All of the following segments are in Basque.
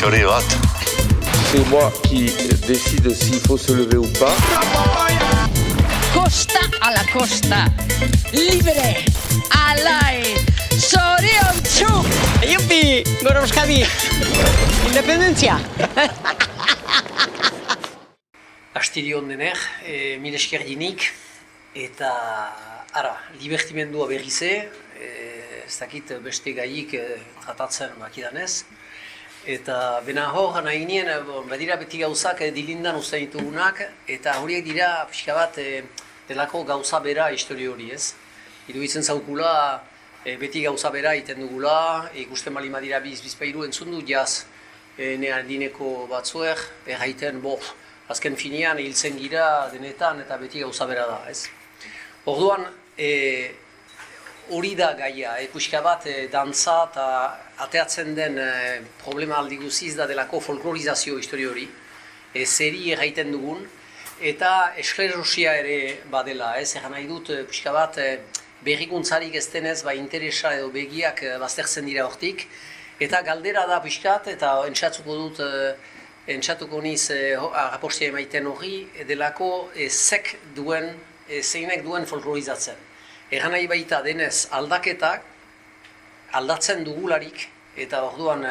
txori bat. C'est moi qui décide s'il faut se lever ou pas. Costa a la costa, libre, alai, zoriontsu! Yupi, gora Euskadi! Independentzia! Astirion dener, mil esker dinik, eta ara, libertimendua berrize, ez dakit beste gaiik tratatzen bakidanez, eta bena hor nahi nien, badira beti gauzak dilindan uste ditugunak, eta horiek dira pixka bat delako gauza bera histori hori ez. Iruditzen zaukula, beti gauza bera egiten dugula, ikusten bali madira bizpairu entzun du jaz neardineko batzuek, erraiten azken finean hiltzen gira denetan eta beti gauza bera da ez. Orduan, hori da gaia, pixka bat dantza eta ateatzen den problema aldi guziz da delako folklorizazio histori hori, zeri erraiten dugun, eta esklerosia ere badela, egan nahi dut pixka bat berrikuntzarik ez denez interesa edo begiak baztertzen dira hortik, eta galdera da pixkat, eta entzatuko niz rapostia emaiten hori, delako zeinek duen folklorizatzen. Egan nahi baita denez aldaketak, aldatzen dugularik, eta orduan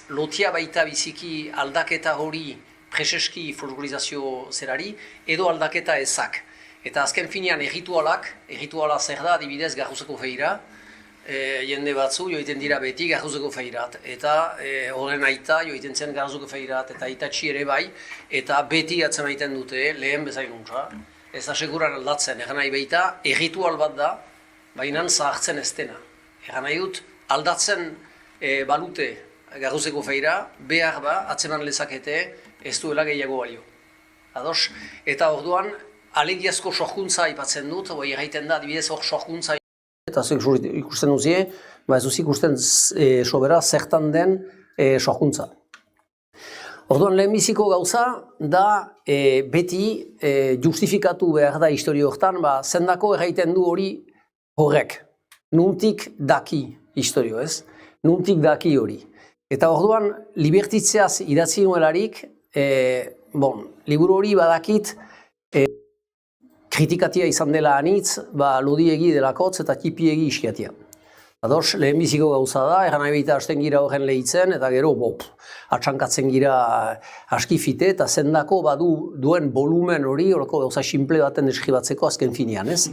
lotia baita biziki aldaketa hori preseski folklorizazio zerari, edo aldaketa ezak. Eta azken finean errituala zer da, adibidez Garruzeko feira, jende batzu joiten dira beti Garruzeko feirat, eta horren aita joiten zen Garruzeko feirat, eta aitatxi ere bai, eta beti atzen aiten dute lehen bezainuntza. Ez da seguran aldatzen, egan nahi baita, erritual bat da, baina zahartzen ez dena. Egan nahi dut, aldatzen balute Garruzeko feira, behar ba, atzeman lezakete, ez duela gehiago balio. Ados? Eta orduan, alegiazko sorkuntza aipatzen dut, erraiten da, adibidez hor sorkuntza. Eta zuek ikusten duzie, ez duzik ikusten sobera zertan den sorkuntza. Orduan, lehenbiziko gauza da beti justifikatu behar da historio hortan, zendako erraiten du hori horrek. Nuntik daki historio, ez? Nuntik daki hori. Eta orduan, libertitzeaz idatzi nuelarik, liburu hori badakit kritikatia izan dela anitz, lodiegi delakotz eta tipiegi iskiatia. Ados, lehenbiziko gauza da, egan nahi baita hasten gira horren lehitzen, eta gero, atxankatzen gira askifite, eta zendako duen volumen hori, horreko gauza simple baten deskribatzeko azken finean, ez?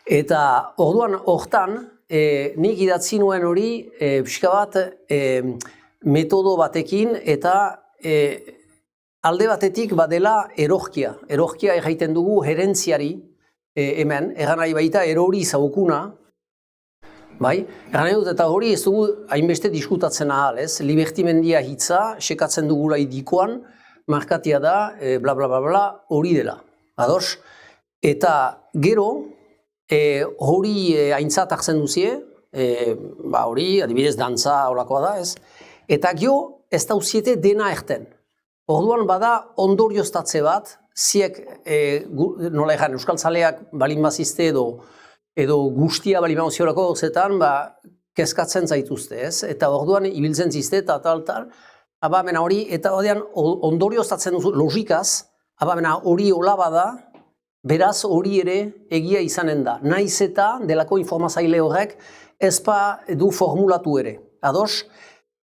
Eta orduan, hortan, nik idatzi nuen hori, pixka bat, metodo batekin, eta alde batetik badela erorkia. Erorkia erraiten dugu herentziari hemen, egan nahi baita erori zaukuna, bai? Egan nahi dut eta hori ez dugu hainbeste diskutatzen ahal, ez? Libertimendia hitza, sekatzen dugula idikoan, markatia da, bla bla bla bla, hori dela. Ados? Eta gero, hori aintzat hartzen duzie, hori, adibidez dantza holakoa da, ez? Eta gero, ez dauziete dena erten. Orduan bada ondorioztatze bat, ziek, nola egan, euskaltzaleak balin bazizte edo guztia balin baziorako gauzetan, kezkatzen zaituzte, ez? Eta orduan ibiltzen zizte eta tal, abamena hori, eta ordean ondorioztatzen duzu, logikaz, abamena hori hola bada, beraz hori ere egia izanen da. Naiz eta delako informazaile horrek ezpa du formulatu ere. Ados?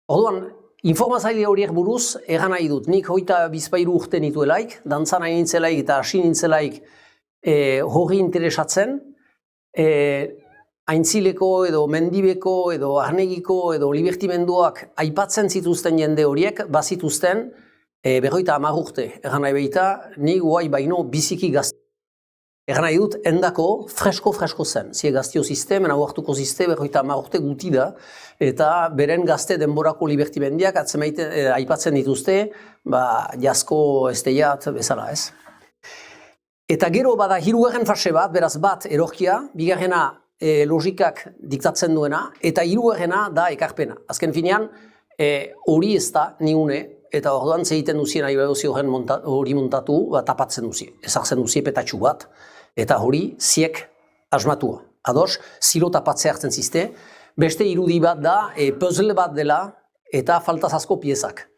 Orduan, informazaile horiek buruz, egan nahi dut, nik hoita bizpairu urte nituelaik, dantzan nahi nintzelaik eta hasi nintzelaik hori interesatzen, aintzileko edo mendibeko edo arnegiko edo libertimenduak aipatzen zituzten jende horiek, bazituzten berroita 10 urte. Egan nahi baita, nik guai baino biziki gazte. Egan nahi dut, endako fresko zen. Zie gaztio ziste, mena huartuko ziste, berroita 10 urte guti da, eta beren gazte denborako libertimendiak aipatzen dituzte, jasko esteiat bezala ez. Eta gero bada hirugarren fase bat, beraz bat erorkia, bigarrena logikak diktatzen duena, eta hirugarrena da ekarpena. Azken finean, hori ez da niune, eta orduan zeiten duzien hori montatu, tapatzen duzie. Ezartzen duzie petatxu bat, eta hori ziek asmatua. Ados, zilo tapatzea hartzen zizte. Beste irudi bat da, puzzle bat dela, eta falta zasko piezak.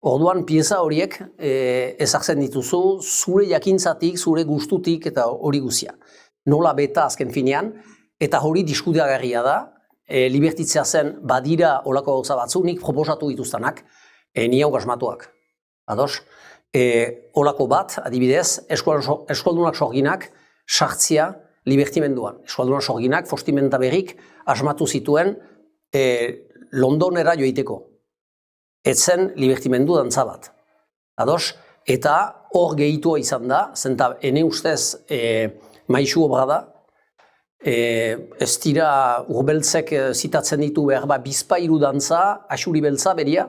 Orduan pieza horiek ezartzen dituzu zure jakintzatik, zure gustutik eta hori guzia. Nola beta azken finean, eta hori diskutagarria da, libertitzea zen badira olako gauza batzu, nik proposatu dituztanak, ni hau asmatuak. Ados? Olako bat, adibidez, eskoldunak sorginak sartzia libertimenduan. Eskoldunak sorginak, Fostimenta berrik, asmatu zituen Londonera joiteko. Etzen libertimendu dantza bat. Ados? Eta hor gehitua izan da, zenta ene ustez maisu obra da, ez dira urbeltzek zitatzen ditu behar bizpairu dantza, asuri beltza beria,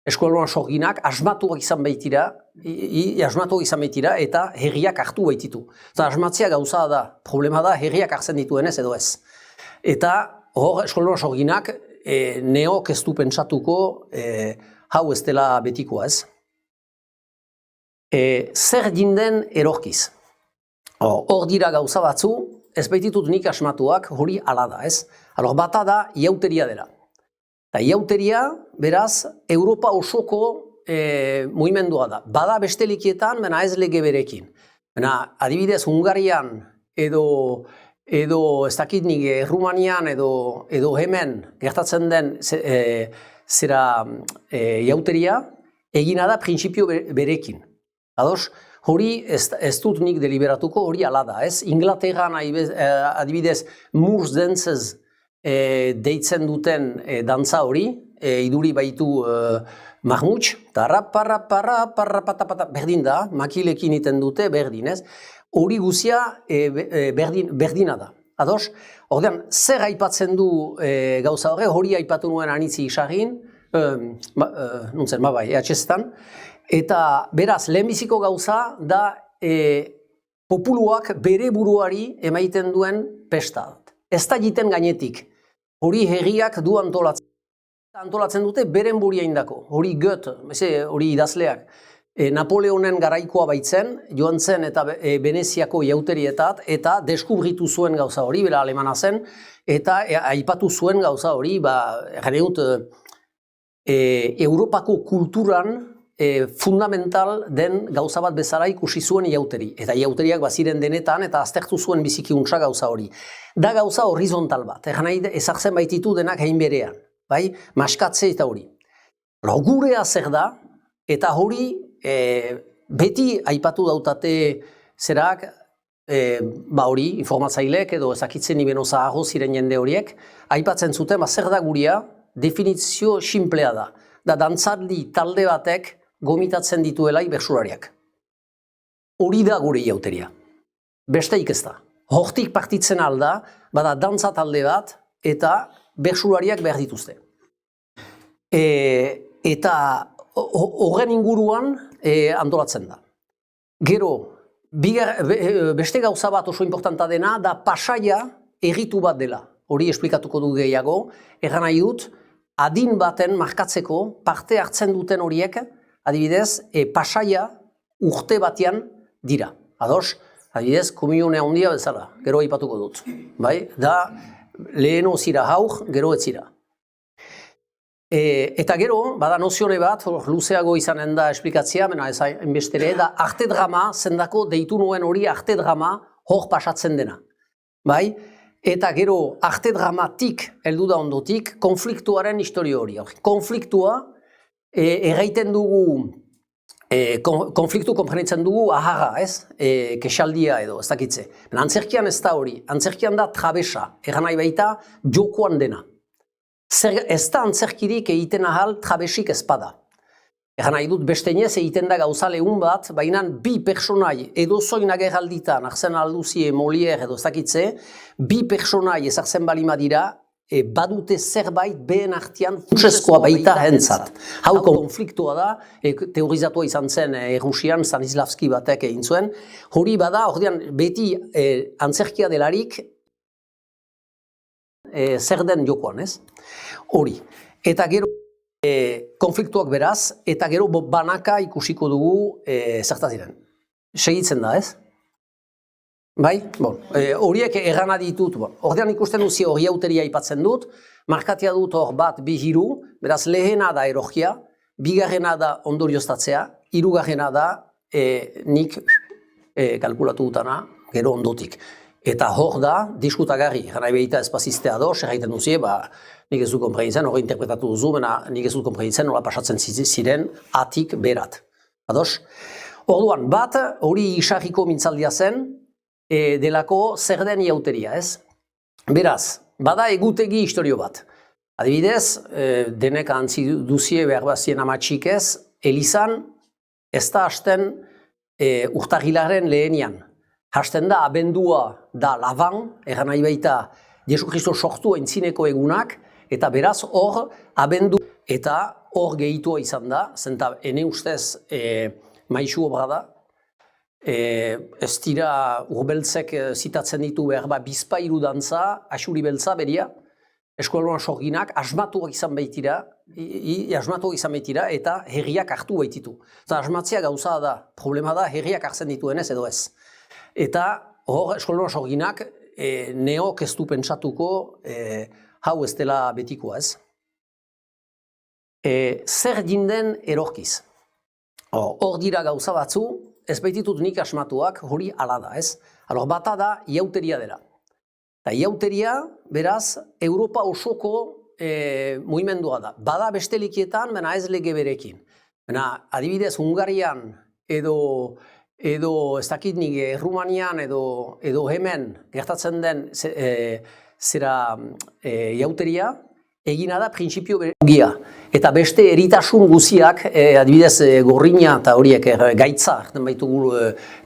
eskoldunak sorginak asmatuak izan baitira eta herriak hartu baititu. Eta asmatzea gauza da, problema da herriak hartzen dituenez edo ez. Eta hor eskoldunak sorginak neok ez du pentsatuko hau ez dela betikoa ez. Zer jinden erorkiz. Hor dira gauza batzu, ez baititut nik asmatuak hori ala da ez. Bata da iauteria dela. Eta iauteria, beraz, Europa osoko mugimendua da. Bada beste likietan, baina ez lege berekin. Adibidez, Hungarian edo ez dakit nik Rumanian edo hemen gertatzen den iauteria, egina da printzipio berekin. Ados, hori ez dut nik deliberatuko, hori ala da, ez? Inglaterran adibidez Moors Dances deitzen duten dantza hori, iduri baitu Mahmutx, berdin da, makilekin iten dute, berdin, ez? Hori guzia berdina da. Ados? Ordean, zer aipatzen du gauza hori aipatu nuen Anitzi Isagin, EHZ-tan, eta beraz, lehenbiziko gauza da populuak bere buruari emaiten duen pesta. Ez da egiten gainetik. Hori herriak du antolatzen dute beren buria indako. Hori Goethe, hori idazleak. Napoleonen garaikoa baitzen, joan zen eta Veneziako iauterietat, eta deskubritu zuen gauza hori, bera alemana zen, eta aipatu zuen gauza hori, Europako kulturan fundamental den gauza bat bezala ikusi zuen iauteri. Eta iauteriak baziren denetan eta aztertu zuen bizikiuntza gauza hori. Da gauza horizontal bat, ezartzen baititu denak hain berean, bai? Maskatze eta hori. Gurea zer da, eta hori beti aipatu dautate zerak, hori, informatzaileek edo ezakitzen ibeno zahago ziren jende horiek, aipatzen zuten, zer da guria, definizio simplea da. Da dantzaldi talde batek gomitatzen dituelai bertsulariak. Hori da gure iauteria. Besteik ez da. Hortik partitzen alda, bada dantza talde bat eta bertsulariak behar dituzte. Eta horren inguruan antolatzen da. Gero, beste gauza bat oso importanta dena, da Pasaia erritu bat dela. Hori esplikatuko du gehiago, erran nahi dut, adin baten markatzeko parte hartzen duten horiek, adibidez, Pasaia urte batean dira. Ados, adibidez, komunionea handia bezala, gero aipatuko dut. Bai? Da, leheno zira haur, gero ez zira. Eta gero, bada nozione bat, luzeago izanen da esplikatzea, mena ez hainbestere, da arte drama, zendako deitu nuen hori arte drama hor pasatzen dena. Bai? Eta gero, arte dramatik, heldu da ondotik, konfliktuaren historio hori. Konfliktua, erraiten dugu, konfliktu konprenitzen dugu aharra, ez? Kexaldia edo, ez dakitze. Antzerkian ez da hori, antzerkian da trabesa, erran nahi baita jokoan dena. Ez da antzerkirik egiten ahal trabesik ezpada. Erran nahi dut bestenez egiten da gauza lehun bat, baina bi personai edo zoin agerralditan, arzen alduzie, Molière edo ez dakitze, bi personai ezartzen balima dira, badute zerbait behen artean funtsezkoa baita hentzat. Hau konfliktua da, teorizatua izan zen Rusian, Stanislavski batek egin zuen, hori bada, ordean beti antzerkia delarik zer den jokoan, ez? Hori. Eta gero konfliktuak beraz, eta gero banaka ikusiko dugu zertaz diren. Segitzen da, ez? Bai, horiek errana ditut, ordean ikusten duzi hori hauteria aipatzen dut, markatia dut hor bat, bi, hiru, beraz lehena da erogia, bigarrena da ondorioztatzea, hirugarrena da nik kalkulatu dutana, gero ondotik. Eta hor da, diskutagarri, gana behita espaziztea doz, erraiten duzi, nik ez du konprenditzen, hori interpretatu duzu, nik ez du konprenditzen, nola pasatzen ziren atik berat. Ados? Orduan, bat, hori isarriko mintzaldia zen, delako zer den iauteria, ez? Beraz, bada egutegi historio bat. Adibidez, denek antzi duzie behar bazien amatxik ez, Elizan ez da hasten urtagilaren lehenian. Hasten da abendua da laban, egan nahi baita Jesu Kristo sortu entzineko egunak, eta beraz hor abendu eta hor gehitua izan da, zenta ene ustez maixu obra da, ez dira urbeltzek zitatzen ditu behar bizpairu dantza, asuri beltza beria, eskolan sorginak asmatuak izan baitira, eta herriak hartu baititu. Eta asmatzea gauza da, problema da herriak hartzen dituenez edo ez. Eta hor eskolan sorginak neok ez du pentsatuko hau ez dela betikoa ez. Zer jinden erorkiz? Hor dira gauza batzu, ez baititut nik asmatuak hori ala da, ez? Bata da, iauteria dela. Eta iauteria, beraz, Europa osoko mugimendua da. Bada beste likietan, baina ez lege berekin. Adibidez, Hungarian edo ez dakit nik Rumanian edo hemen gertatzen den zera iauteria, egina da printzipio beregia. Eta beste eritasun guziak, adibidez gorrina eta horiek gaitza, baitugu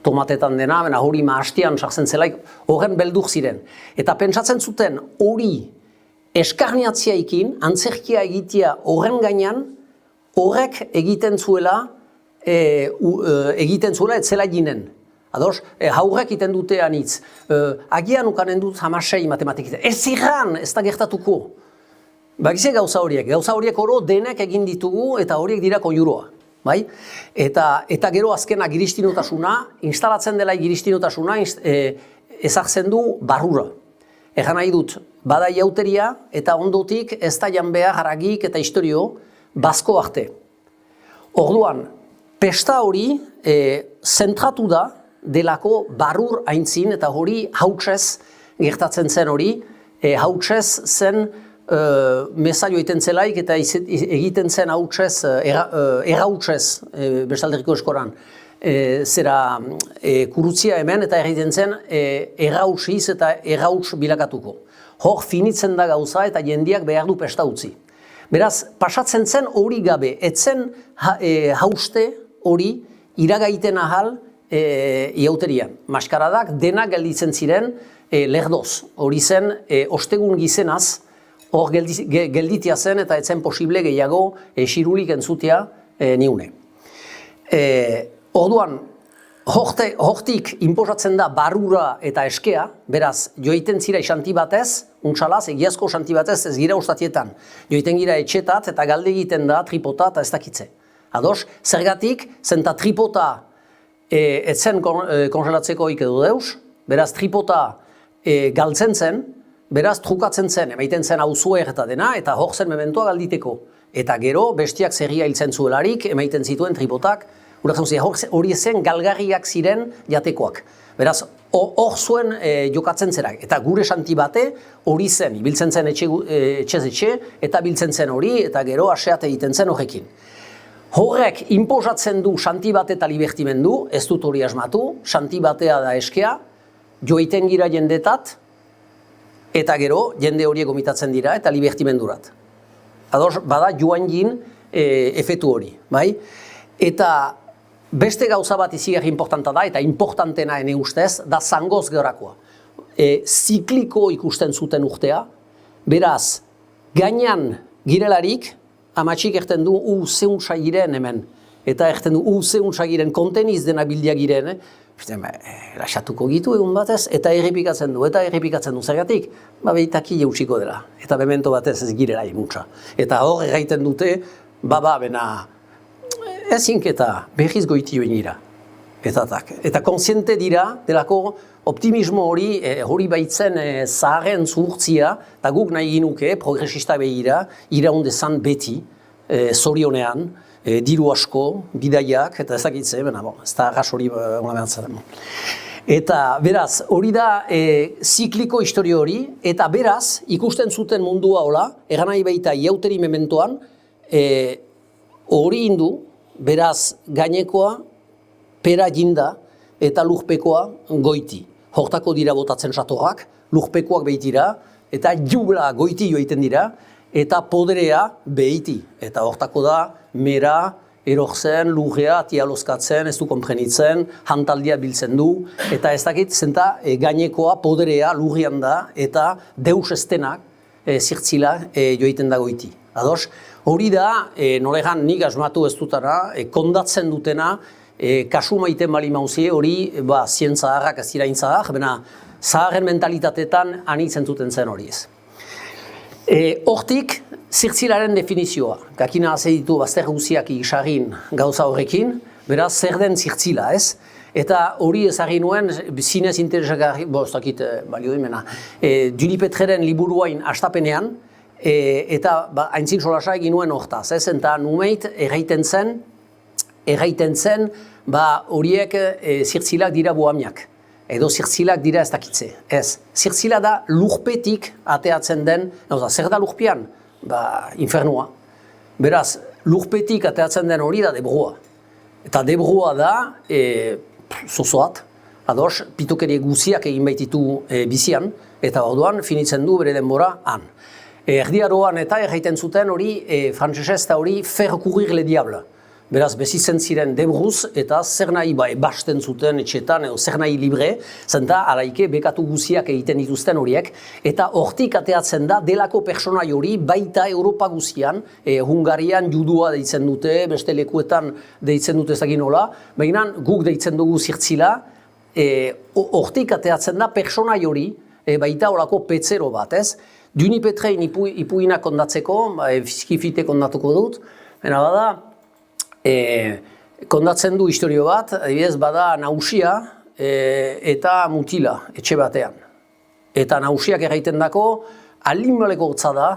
tomatetan dena, hori maastian sartzen zelaik, horren beldur ziren. Eta pentsatzen zuten hori eskarniatziaikin, antzerkia egitea horren gainean, horrek egiten zuela etzela ginen. Ados, haurrek iten dute anitz. Agian ukanen dut 16 matematikiten. Ez ziran, ez da gertatuko. Bakize gauza horiek oro denek egin ditugu eta horiek dira konjuroa. Bai? Eta gero azkenak giristinotasuna, instalatzen dela giristinotasuna ezartzen du barrura. Egan nahi dut, bada iauteria eta ondotik ez da jan behar haragik eta historio bazko arte. Orduan, pesta hori zentratu da delako barrur aintzin eta hori hautsez gertatzen zen hori, hautsez zen mezaio egiten zelaik eta egiten zen hautsez, errautsez bestalderiko eskoran, zera kurutzia hemen eta egiten zen errautsiz eta errauts bilakatuko. Hor finitzen da gauza eta jendiak behar du pesta utzi. Beraz, pasatzen zen hori gabe, etzen hauste hori iragaiten ahal iauterian. Maskaradak denak gelditzen ziren lerdoz. Hori zen ostegun gizenaz, hor gelditia zen eta etzen posible gehiago xirulik entzutea niune. Orduan, hortik inposatzen da barrura eta eskea, beraz, joiten zira xanti batez, untsalaz, egiazko xanti batez ez gira ostatietan. Joiten gira etxetat eta galde egiten da tripota eta ez dakitze. Ados, zergatik, zenta tripota etzen kongelatzeko edo deus, beraz, tripota galtzen zen, beraz, trukatzen zen, emaiten zen auzuer eta dena, eta hor zen mementoa galditeko. Eta gero, bestiak zerria hiltzen zuelarik, emaiten zituen tripotak, hori zen galgarriak ziren jatekoak. Beraz, hor zuen jokatzen zerak. Eta gure santi bate hori zen, biltzen zen etxez etxe, eta biltzen zen hori, eta gero aseat egiten zen horrekin. Horrek inposatzen du santi bate eta libertimendu, ez dut hori asmatu, santi batea da eskea, joiten gira jendetat, eta gero jende horiek gomitatzen dira eta libertimendurat. Ados, bada joan jin efetu hori, bai? Eta beste gauza bat izigarri importanta da, eta importantena ene ustez, da zangoz gehorakoa. Zikliko ikusten zuten urtea, beraz, gainan girelarik, amatxik erten du zeuntza giren hemen, eta erten du zeuntza giren konteniz dena bildia giren, lasatuko gitu egun batez, eta errepikatzen du, zergatik, behitaki jautsiko dela, eta memento batez ez girela emuntza. Eta hor erraiten dute, bena, ezink eta berriz goiti joan gira. Eta konsiente dira, delako optimismo hori baitzen zaharren zuhurtzia, eta guk nahi ginuke, progresista begira, iraundezan beti, zorionean, diru asko, bidaiak, eta ezakitze, ez da gas hori behantzen. Eta beraz, hori da zikliko historio hori, eta beraz, ikusten zuten mundua hola, egan nahi baita iauteri mementoan, hori indu, beraz, gainekoa, pera jinda, eta lurpekoa goiti. Hortako dira botatzen satorrak, lurpekoak behitira, eta jubla goiti joiten dira, eta poderea behiti. Eta hortako da, mera, erortzen, lurrea, tialozkatzen, ez du konprenitzen, hantaldia biltzen du, eta ez dakit, zenta gainekoa, poderea, lurrian da, eta deus estenak, zirtzila joiten da goiti. Ados, hori da, nolegan nik asmatu ez dutara, kondatzen dutena, kasu maiten bali mauzie, hori zien zaharrak ez dira intzahar, bena zaharren mentalitatetan anitzen zuten zen hori ez. Hortik, zirtzilaren definizioa, kakina haze ditu bazter guziak isagin gauza horrekin, beraz zer den zirtzila ez? Eta hori ezagin nuen, zinez interesagarri, ez dakit balio dimena, Dunipetreren liburuain astapenean, eta haintzin solasa egin nuen hortaz, ez? Eta numeit erraiten zen, horiek zirtzilak dira bohamiak. Edo zirtzilak dira ez dakitze. Ez, zirtzila da lurpetik ateatzen den, zer da lurpian? Infernua. Beraz, lurpetik ateatzen den hori da debrua. Eta debrua da, zozoat, ados, pitokeri guziak egin baititu bizian, eta orduan finitzen du bere denbora han. Erdiaroan eta erraiten zuten hori, frantzesez eta hori, faire courir le diable. Beraz, bezitzen ziren debruz eta zer nahi basten zuten etxetan edo zer nahi libre, zenta alaike bekatu guziak egiten dituzten horiek, eta hortik ateatzen da delako personai hori baita Europa guzian, Hungarian judua deitzen dute, beste lekuetan deitzen dute ezagin nola, baina guk deitzen dugu zirtzila, hortik ateatzen da personai hori baita horako petzero bat, ez? Dunipetrein ipuinak kondatzeko, fizkifite kondatuko dut, baina bada, kondatzen du historio bat, adibidez bada nausia eta mutila etxe batean. Eta nausiak erraiten dako, alinbaleko hotza da,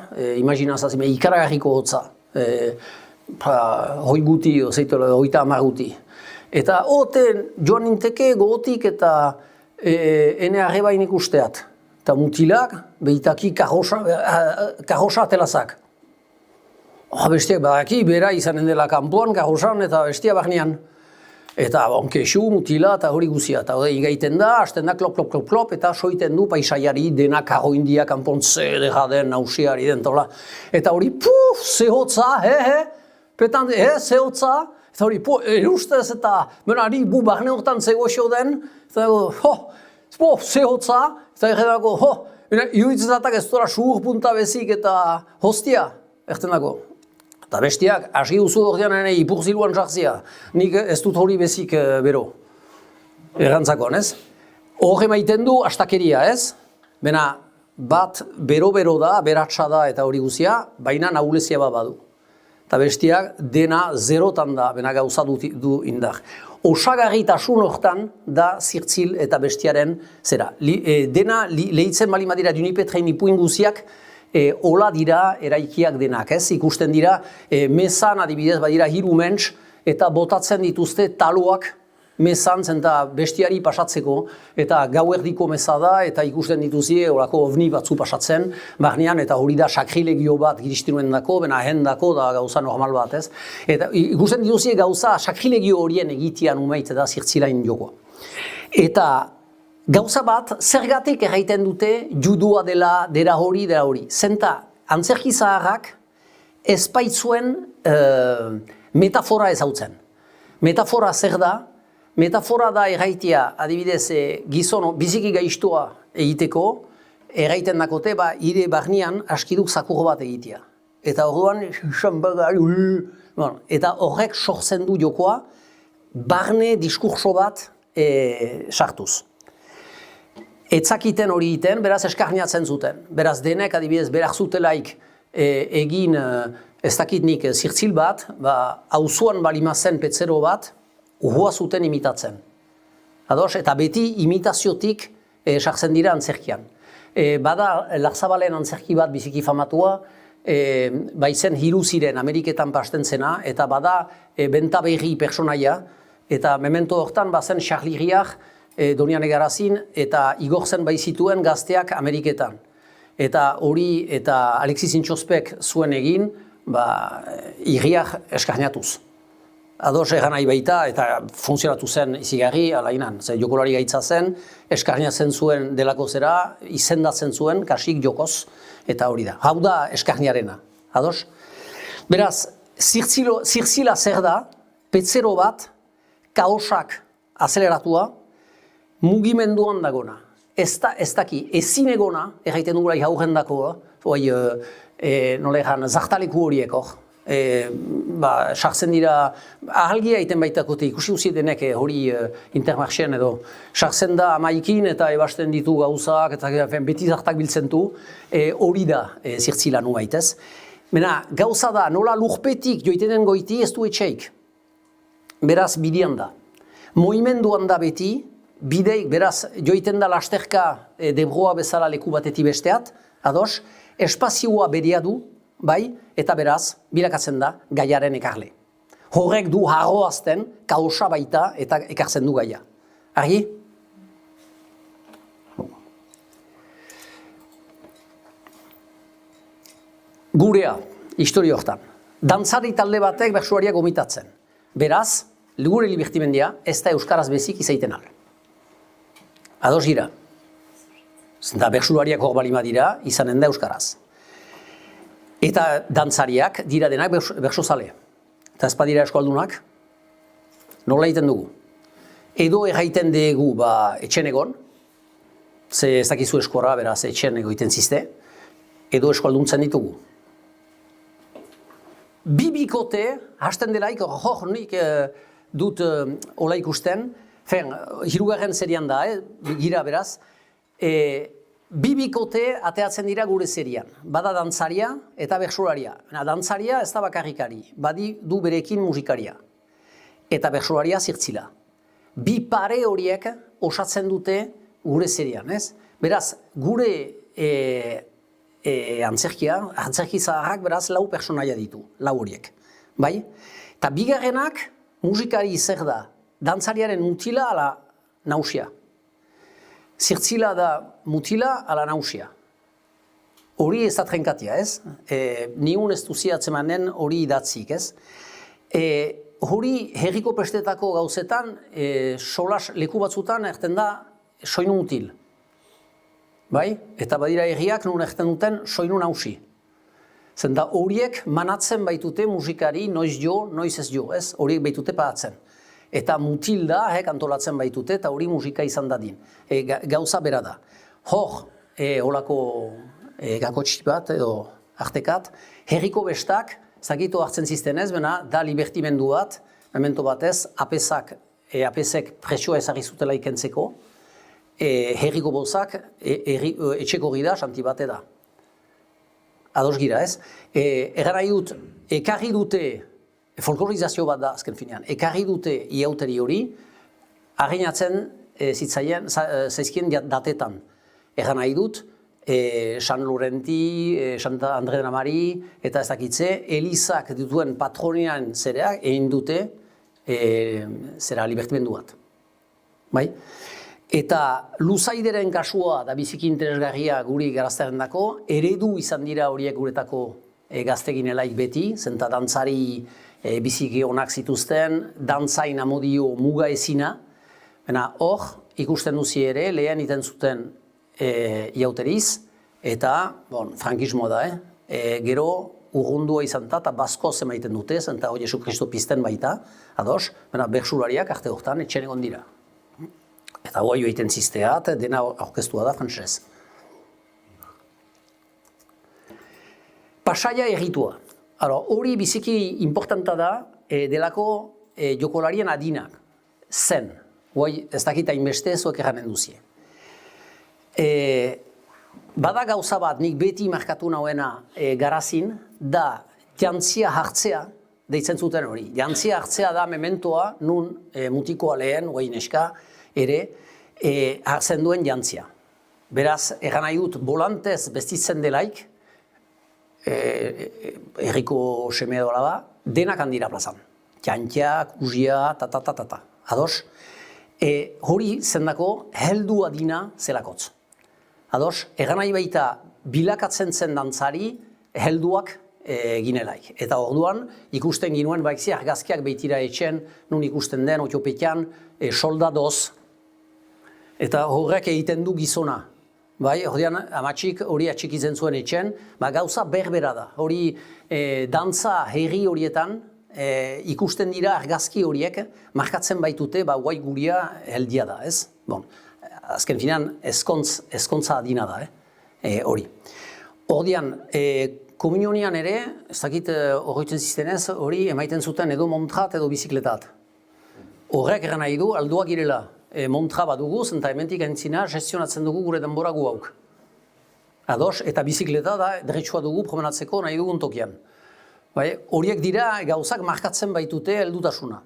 imaginazazime, ikaragarriko hotza, hoi guti, hoita hamar guti. Eta joan ninteke gogotik eta ene arrebain ikusteat. Eta mutilak, behitaki karrosa atelazak. Bestiak badaki, bera izanen dela kanpoan, karrosan eta bestia barnean. Eta kexu, mutila eta hori guzia. Eta igaiten da, hasten da klop, klop, klop, klop, eta soiten du paisaiari dena karro india kanpon zedera den, nausiari den, tola. Eta hori, puf, zehotza, petan, zehotza. Eta hori, erustez eta, benari, barne hortan zegoexo den, eta zehotza, eta erredako, iruitzezatak ez dora suur punta bezik eta hostia, ertenako. Eta bestiak, hasi duzu ordean ipurziluan sartzia. Nik ez dut hori bezik bero. Errantzakon, ez? Horre maiten du astakeria, ez? Bena, bat bero-bero da, beratsa da eta hori guzia, baina nahulezia bat badu. Eta bestiak, dena zerotan da, bena gauza du indar. Osagarritasun hortan da zirtzil eta bestiaren zera. Dena lehitzen bali madira Dunipetrein ipuin guziak, hola dira eraikiak denak, ez? Ikusten dira, mezan adibidez badira hiru ments eta botatzen dituzte taloak mezan zenta bestiari pasatzeko eta gauerdiko meza da eta ikusten dituzie horako ovni batzu pasatzen barnean eta hori da sakrilegio bat giristinuen dako, bena hendako da gauza normal bat, ez? Eta ikusten dituzie gauza sakrilegio horien egitian umeit da zirtzilain joko. Eta gauza bat, zergatik erraiten dute judua dela hori. Zenta, antzerki zaharrak ezpaitzuen metafora ezautzen. Metafora zer da? Metafora da erraitea, adibidez, gizon biziki gaiztua egiteko, erraiten dakote, ire barnean askiduk zakur bat egitea. Eta orduan, eta horrek sortzen du jokoa, barne diskurso bat sartuz. Etzakiten hori egiten, beraz eskarniatzen zuten. Beraz denek adibidez berak zutelaik egin ez dakitnik zirtzil bat, auzoan balimazen petzero bat, uhua zuten imitatzen. Ados, eta beti imitaziotik sartzen dira antzerkian. Bada Larzabalen antzerki bat biziki famatua, baizen hiru ziren Ameriketan pasten zena, eta bada Benta Berri pertsonaia, eta memento hortan bazen Charlie Riach, Donian Egarazin, eta igortzen baizituen gazteak Ameriketan. Eta hori, eta Alexis Intxospek zuen egin, irriak eskarniatuz. Ados egan nahi baita, eta funtzionatu zen izigarri, alainan, ze jokolari gaitza zen, eskarniatzen zuen delako zera, izendatzen zuen, kasik jokoz, eta hori da. Hau da eskarniarena, ados? Beraz, zirtzila zer da, petzero bat, kaosak azeleratua, mugimenduan dagona. Ez daki, ezin egona, erraiten dugula haurren dako, nola egan, zartaleku horiek hor. Sartzen dira, ahalgia egiten baitakote ikusi uzietenek hori Intermarchen edo. Sartzen da amaikin eta ebasten ditu gauzak, eta beti zartak biltzen du, hori da zirtzila nu baitez. Mena, gauza da, nola lurpetik joiten den goiti ez du etxeik. Beraz, bidian da. Moimenduan da beti, bideik, beraz, joiten da lasterka debroa bezala leku batetik besteat, ados, espazioa berea du, bai, eta beraz, bilakatzen da gaiaren ekarle. Horrek du harroazten, kaosa baita eta ekartzen du gaia. Argi? Gurea, historia hortan. Dantzari talde batek bertsuariak gomitatzen. Beraz, gure libertimendia ez da euskaraz bezik izaiten al. Ados gira. Da bertsuariak hor balima dira, izanen da euskaraz. Eta dantzariak dira denak bertsozale. Eta ez badira eskualdunak, nola egiten dugu. Edo erraiten dugu etxen egon, ze ez dakizu eskora, beraz etxen egoiten ziste, edo eskualduntzen ditugu. Bibikote, hasten delaik, nik dut hola ikusten, hirugarren serian da, gira beraz, bibikote ateatzen dira gure serian. Bada dantzaria eta bertsolaria. Dantzaria ez da bakarrikari, badi du berekin musikaria. Eta bertsolaria zirtzila. Bi pare horiek osatzen dute gure serian, ez? Beraz, gure antzerki zaharrak beraz lau pertsonaia ditu, lau horiek. Bai? Eta bigarrenak musikari zer da, dantzariaren mutila ala nausia. Zirtzila da mutila ala nausia. Hori ez da trenkatia, ez? Niun ez duziatzen manen hori idatzik, ez? Hori herriko pestetako gauzetan, solas leku batzutan erten da soinu mutil. Bai? Eta badira herriak nun erten duten soinu nausi. Zenta horiek manatzen baitute musikari noiz jo, noiz ez jo, ez? Horiek baitute pagatzen. Eta mutil da, antolatzen baitute, eta hori musika izan dadin. Gauza bera da. Hor, holako gakotxi bat, edo artekat, herriko bestak, zakitu hartzen ziztenez, bena, da libertimendu bat, memento batez, apesek presioa ezagri zutela ikentzeko, herriko bozak, etxeko gida, xanti bate da. Ados gira, ez? Egan nahi dut, ekarri dute, folklorizazio bat da, azken finean. Ekarri dute iauteri hori, arginatzen zaizkien datetan. Egan nahi dut, San Laurenti, Santa Andre de la Mari, eta ez dakitze, Elizak dituen patronian zereak egin dute zera libertimendu bat. Bai? Eta Luzaideren kasua da biziki interesgarria guri garaztaren dako, eredu izan dira horiek guretako gazteginelaik beti, zenta dantzari biziki onak zituzten, dantzain amodio muga ezina. Hor, ikusten duzi ere, lehen iten zuten iauteriz, eta, frankismo da, gero urrundua izan eta bazko zemaiten dute, zenta hori Jesu Kristo pizten baita, ados, bertsulariak arte hortan etxen egon dira. Eta hori egiten zizteat, dena orkestua da, frantzez. Pasaia erritua. Hori biziki importanta da, delako jokolarien adinak, zen. Ez dakita inbeste zuek erranen duzie. Bada gauza bat, nik beti markatu nauena garazin, da jantzia hartzea, deitzen zuten hori. Jantzia hartzea da mementoa, nun mutikoa lehen, neska, ere, hartzen duen jantzia. Beraz, egan nahi dut, bolantez bestitzen delaik, herriko seme edo alaba, denak handira plazan. Jantziak, usia, ta. Ados? Hori zendako heldua dina zelakotz. Ados? Egan nahi baita, bilakatzen zen dantzari helduak ginelaik. Eta orduan ikusten ginuen baikzi argazkiak behitira etxen, nun ikusten den, otiopetean, soldadoz. Eta horrek egiten du gizona. Bai, ordean amatxik hori atxikitzen zuen etxen, gauza berbera da. Hori dantza herri horietan ikusten dira argazki horiek, markatzen baitute, guai guria heldia da, ez? Bon, azken finean ezkontza adina da, hori. Ordean, komunionian ere, ez dakit horretzen ziztenez, hori emaiten zuten edo montrat edo bizikletat. Horrek eran nahi du, alduak girela. Montra badugu, zenta hementik entzina gestionatzen dugu gure denbora gu hauk. Ados, eta bizikleta da, deretsua dugu promenatzeko nahi dugun tokian. Horiek dira gauzak markatzen baitute heldutasuna.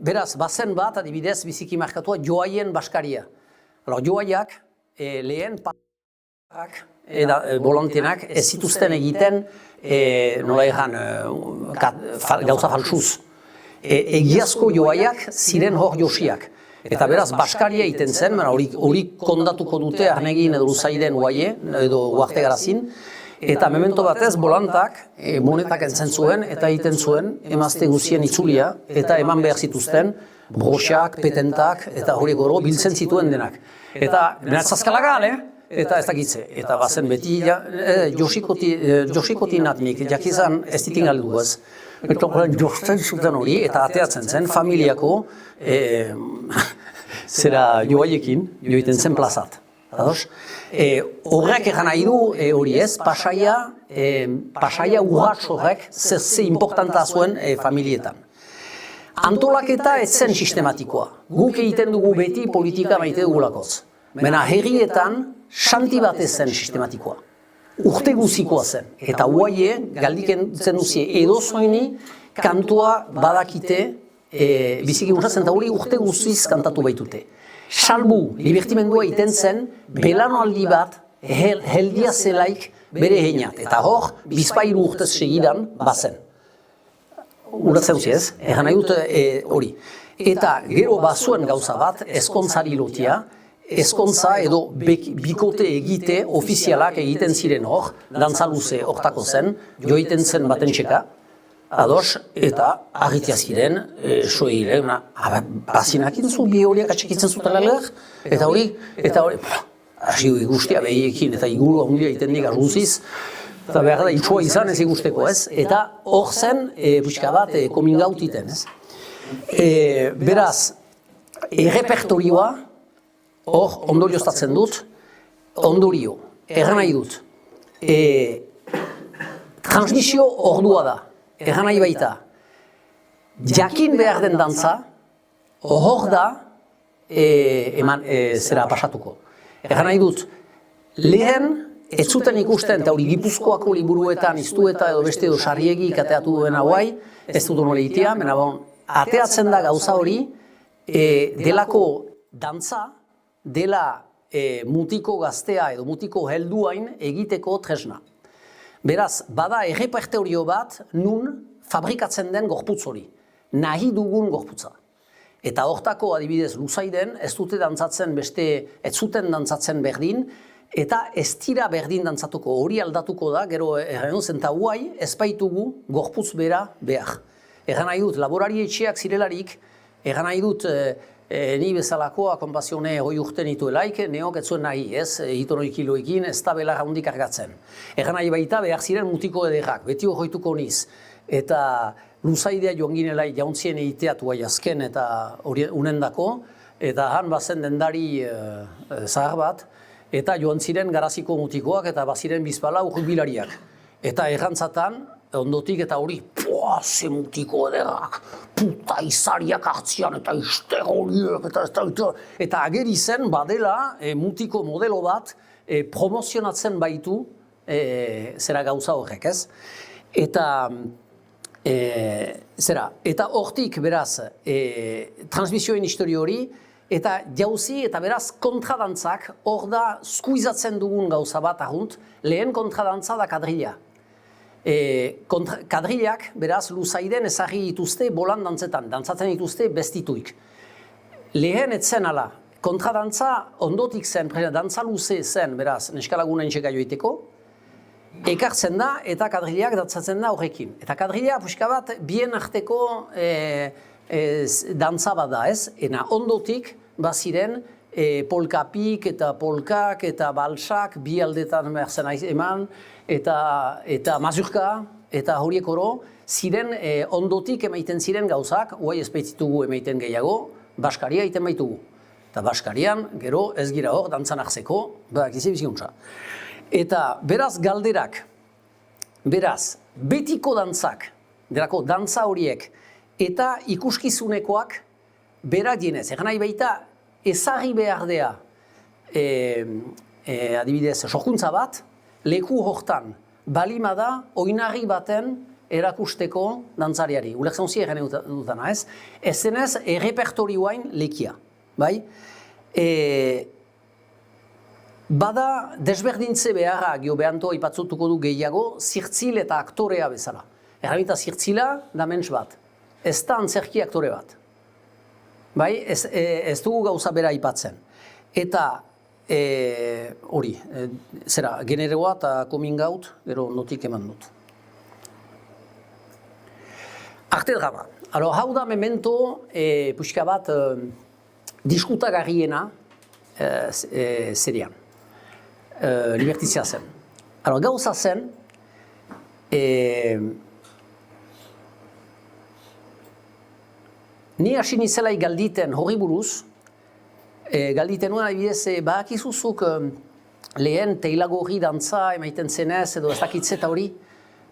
Beraz, bazen bat, adibidez, biziki markatua joaien baskaria. Joaiak lehen parrak eta volantenak ez zituzten egiten, nola egan, gauza falsuz. Egiazko joaiak ziren hor josiak. Eta beraz, baskaria egiten zen, hori kondatuko dute arnegin edo luzaiden uaie, edo uarte garazin, eta memento batez, bolantak, monetak entzen zuen, eta egiten zuen, emazte guzien itzulia, eta eman behar zituzten, broxak, petentak, eta hori goro biltzen zituen denak. Eta, benatzazkalaga, eta ez dakitze. Eta bazen beti, josikoti natnik, jakizan ez ditin galdu ez. Eta josten zuten hori, eta ateatzen zen, familiako zera joaiekin, joiten zen plazat. Horrek egan nahi du hori ez, pasaia urratz horrek ze importanta zuen familietan. Antolaketa ez zen sistematikoa. Guk egiten dugu beti politika maite dugulakoz. Baina herrietan, xanti bat ez zen sistematikoa. Urte guzikoa zen, eta uaie galdiken zen duzie edozoini kantua badakite biziki usatzen, eta hori urte guziz kantatu baitute. Salbu, libertimendua iten zen, belanoaldi bat heldia zelaik bere heinat, eta hor, bizpairu urtez segidan bazen. Uratzen duzi ez, egan nahi dut hori. Eta gero bazuen gauza bat, ezkontzari lotia, ezkontza edo bikote egite ofizialak egiten ziren hor, dantza luze hortako zen, joiten zen baten txeka, ados, eta argitea ziren, soeile, bazinak intzu, bi horiak atxekitzen zuten lalek, eta hori, hasi guztia behiekin, eta igulu handia egiten dik arguziz, eta behar da itxoa izan ez igusteko ez, eta hor zen, buska bat, komingautiten ez. Beraz, errepertorioa, hor, ondorio estatzen dut, ondorio, erran nahi dut. Transmisio ordua da, erran nahi baita. Jakin behar den dantza, hor da, zera pasatuko. Erran nahi dut, lehen, ez zuten ikusten, eta hori Gipuzkoako liburuetan, iztueta edo beste edo sarriegi kateatu duen hauai, ez dut hono lehitia, ateatzen da gauza hori, delako dantza, dela mutiko gaztea edo mutiko helduain egiteko tresna. Beraz, bada errepertorio bat nun fabrikatzen den gorputz hori, nahi dugun gorputza. Eta hortako adibidez luzaiden, ez dute dantzatzen beste, ez zuten dantzatzen berdin, eta ez dira berdin dantzatuko hori aldatuko da, gero erren zen eta huai, ez baitugu gorputz bera behar. Erran nahi dut, laborari etxeak zirelarik, erran nahi dut, ni bezalakoa konpazione hoi urten ituelaik, neok ez zuen nahi, ez, hitonoi kiloekin, ez da belar handik argatzen. Erran nahi baita behar ziren mutiko ederrak, beti horretuko niz. Eta luzaidea joan ginelai jauntzien egiteatu azken eta unendako, eta han bazen dendari zahar bat, eta joan ziren garaziko mutikoak eta baziren bizpala urbilariak. Eta errantzatan, ondotik eta hori, ze mutiko ederrak, puta izariak hartzian eta izter horiek, eta ageri zen badela mutiko modelo bat promozionatzen baitu zera gauza horrek, ez? Eta eta hortik beraz transmisioen histori hori eta jauzi, eta beraz kontradantzak, hor da skuizatzen dugun gauza bat ahunt, lehen kontradantza da kadrila. Kadrilak, beraz, luzaiden ezagri dituzte bolan dantzetan, dantzatzen dituzte bestituik. Lehen etzen ala, kontradantza ondotik zen, dantza luze zen, beraz, neskalagunen txeka joiteko, ekartzen da eta kadrilak dantzatzen da horrekin. Eta kadrila, puxka bat, bien arteko dantza bat da, ez? Ena ondotik, baziren, polkapik eta polkak eta balsak, bi aldetan berzen eman, eta mazurka, eta horiek oro, ziren ondotik emaiten ziren gauzak, guai ezpeitzitugu emaiten gehiago, baskaria egiten baitugu. Eta baskarian, gero ez gira hor, dantzan hartzeko, badakizi bizikuntza. Eta beraz galderak, beraz, betiko dantzak, derako dantza horiek, eta ikuskizunekoak, berak dienez, egan nahi baita, ezagri behar dea, adibidez, sokuntza bat, leku hortan, balima da, oinarri baten erakusteko dantzariari. Ulertzen zi egin dutana, ez? Ez zenez, errepertorioain lekia, bai? Bada, desberdintze beharra, behanto ipatzutuko du gehiago, zirtzil eta aktorea bezala. Erramita zirtzila da mens bat, ez da antzerki aktore bat. Bai, ez dugu gauza bera aipatzen. Eta hori, zera, generoa eta coming out, gero notik eman dut. Arte drama. Hau da memento, puxka bat, diskutagarriena serian. Libertizia zen. Gauza zen, ni hasi nizelai galditen hori buruz, galditen nuen adibidez, badakizuzuk lehen teilagorri dantza emaiten zenez edo ez dakitzeta hori,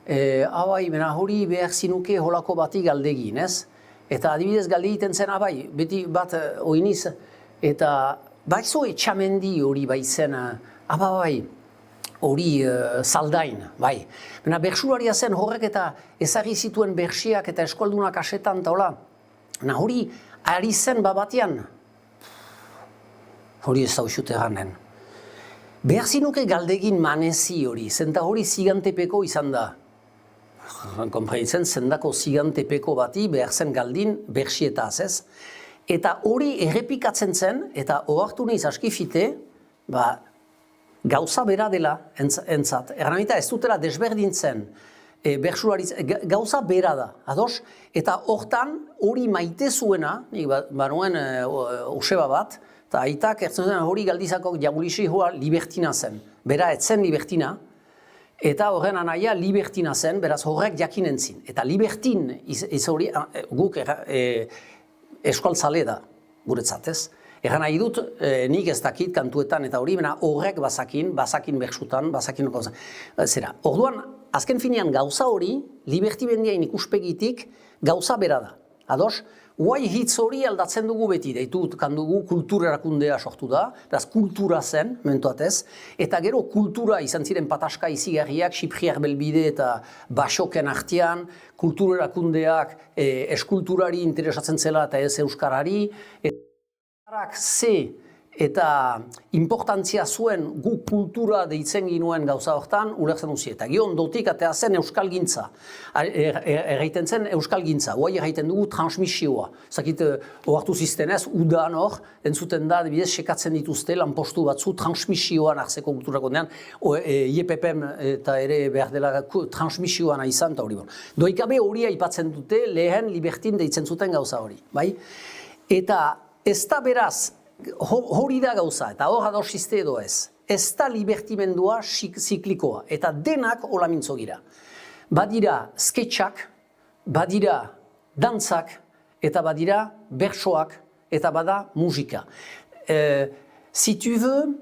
abai, mena hori behar zinuke holako bati galdegin, ez? Eta adibidez galdegiten zen, abai, beti bat oiniz, eta baizo etxamendi hori baizen, abai, hori saldain, bai. Mena bersularia zen horrek eta ezagri zituen bersiak eta eskoldunak asetan eta hola, hori ari zen babatian, hori ez dauzut eranen. Behar zinuke galdegin manezi hori, zenta hori zigantepeko izan da. Konpraitzen, zendako zigantepeko bati behar zen galdin bersietaz, ez? Eta hori errepikatzen zen, eta ohartu nahiz askifite, gauza bera dela entzat. Erramita ez dutela desberdintzen, gauza bera da, ados? Eta hortan hori maite zuena, nik banuen useba bat, eta aitak ertzen zen hori galdizako jagulisi hoa libertina zen. Bera etzen libertina, eta horren anaia libertina zen, beraz horrek jakinen zin. Eta libertin iz hori guk eskualtzale da, guretzat ez. Egan nahi dut, nik ez dakit kantuetan eta hori, bena horrek bazakin bersutan, bazakin zera. Orduan, azken finean gauza hori, libertibendiain ikuspegitik gauza bera da. Ados, guai hitz hori aldatzen dugu beti, deitut kandugu kulturerakundea sortu da, beraz kultura zen, mentuatez, eta gero kultura izan ziren pataska izigarriak, Xipriar Belbide eta Basoken artean, kulturerakundeak eskulturari interesatzen zela eta ez euskarari, eta importantzia zuen gu kultura deitzen ginuen gauza hortan, ulertzen duzi. Eta gion dotik atea zen euskalgintza. Erraiten zen euskalgintza. Guai erraiten dugu transmisioa. Zakit, ohartu ziztenez, udan hor, entzuten da, bidez, sekatzen dituzte lanpostu batzu transmisioan hartzeko kulturakondean, IEPPM eta ere behar dela transmisioan izan eta hori. Doikabe hori aipatzen dute, lehen libertin deitzen zuten gauza hori. Eta ez da beraz, hori da gauza, eta hor adosizte edo ez. Ez da libertimendua ziklikoa, eta denak hola mintzo gira. Badira sketxak, badira dantzak, eta badira bersoak, eta bada musika. Si tu veux,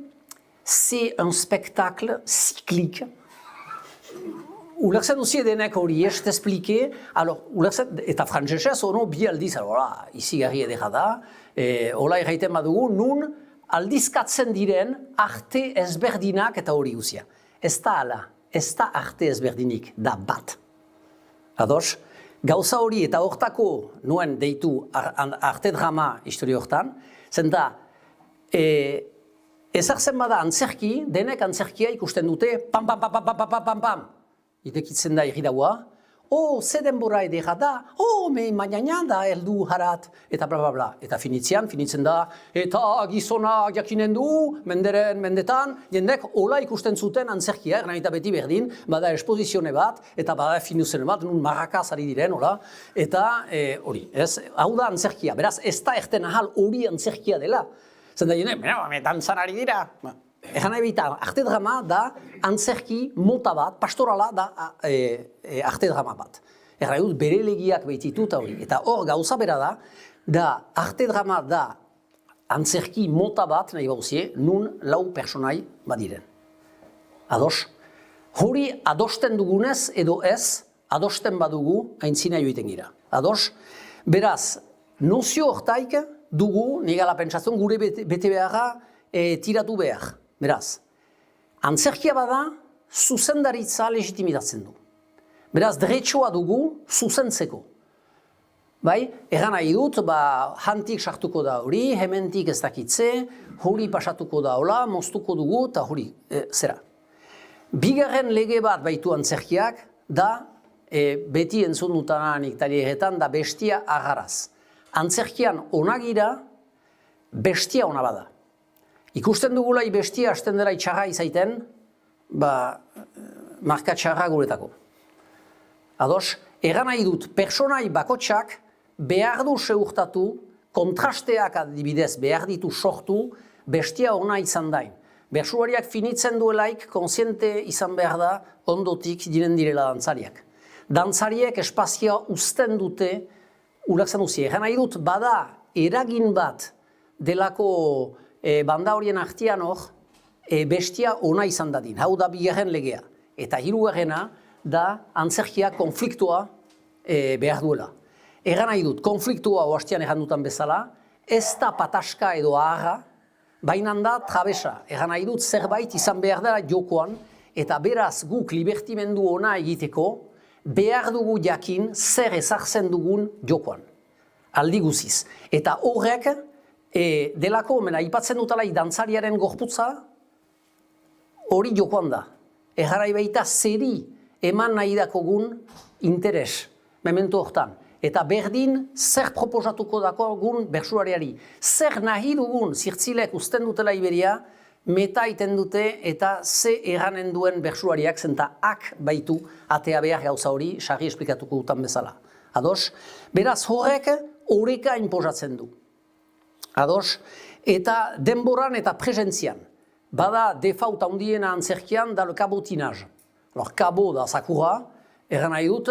c'est un spectacle cyclique. Ulertzen duzie denek hori ez t'esplike, eta frantzesez ono bi aldiz, izigarri edera da, hola erraiten badugu, nun aldizkatzen diren arte ezberdinak eta hori guzia. Ez da ala, ez da arte ezberdinik, da bat. Ados? Gauza hori eta hortako nuen deitu arte drama historio hortan, zenta ezartzen bada antzerki, denek antzerkia ikusten dute, pam, pam, pam, pam, pam, pam, pam, pam, itekitzen da egidaua, ze denbora edera da, mañana da heldu harat, eta bla, bla, bla. Eta finitzen da, eta gizonak jakinen du, mendetan, jendek hola ikusten zuten antzerkia, eta beti berdin, bada esposizione bat, eta bada finuzen bat, nun marrakaz ari diren, hola, eta hori, ez, hau da antzerkia, beraz, ez da erten ahal hori antzerkia dela. Zenda jendek, dantzan ari dira. Egan nahi behita, arte drama da antzerki mota bat, pastorala da arte drama bat. Egan nahi dut bere legiak behititu eta hori. Eta hor gauza bera da arte drama da antzerki mota bat, nahi bauzie, nun lau personai badiren. Ados? Hori adosten dugunez edo ez, adosten badugu aintzina joiten gira. Ados? Beraz, nozio hortaik dugu, nigala pentsatzen, gure bete beharra tiratu behar. Beraz, antzerkia bada, zuzendaritza legitimitatzen du. Beraz, deretsua dugu zuzentzeko. Bai, egan nahi dut, hantik sartuko da hori, hementik ez dakitze, hori pasatuko da hola, moztuko dugu, eta hori, zera. Bigarren lege bat baitu antzerkiak, da, beti entzun dutanik talieretan, da bestia agaraz. Antzerkian onagira, bestia ona bada. Ikusten dugulai bestia hasten dela itxarra izaiten, marka txarra guretako. Ados, egan nahi dut, personai bakotxak behar du seurtatu, kontrasteak adibidez behar ditu sortu, bestia ona izan dain. Bersuariak finitzen duelaik, konsiente izan behar da, ondotik diren direla dantzariak. Dantzariek espazioa uzten dute, ulakzen duzi. Egan nahi dut, bada eragin bat delako banda horien artean hor, bestia ona izan dadin. Hau da bigarren legea. Eta hirugarrena da antzerkia konfliktua behar duela. Egan nahi dut, konfliktua oastian egan dutan bezala, ez da pataska edo aharra, baina da trabesa. Egan nahi dut, zerbait izan behar dela jokoan, eta beraz guk libertimendu ona egiteko, behar dugu jakin zer ezartzen dugun jokoan. Aldi guziz. Eta horrek, delako, aipatzen dutalai dantzariaren gorputza, hori jokoan da. Egarai baita zeri eman nahi dakogun interes, memento hortan. Eta berdin, zer proposatuko dakogun bersuariari. Zer nahi dugun zirtzilek uzten dutela Iberia, meta iten dute eta ze eranen duen bersuariak zenta ak baitu atea behar gauza hori, sarri esplikatuko dutan bezala. Ados? Beraz horrek horreka inposatzen du. Ados, eta denboran eta presentzian. Bada defaut handiena antzerkian da le cabotinage. Kabo da sakura, eran nahi dut,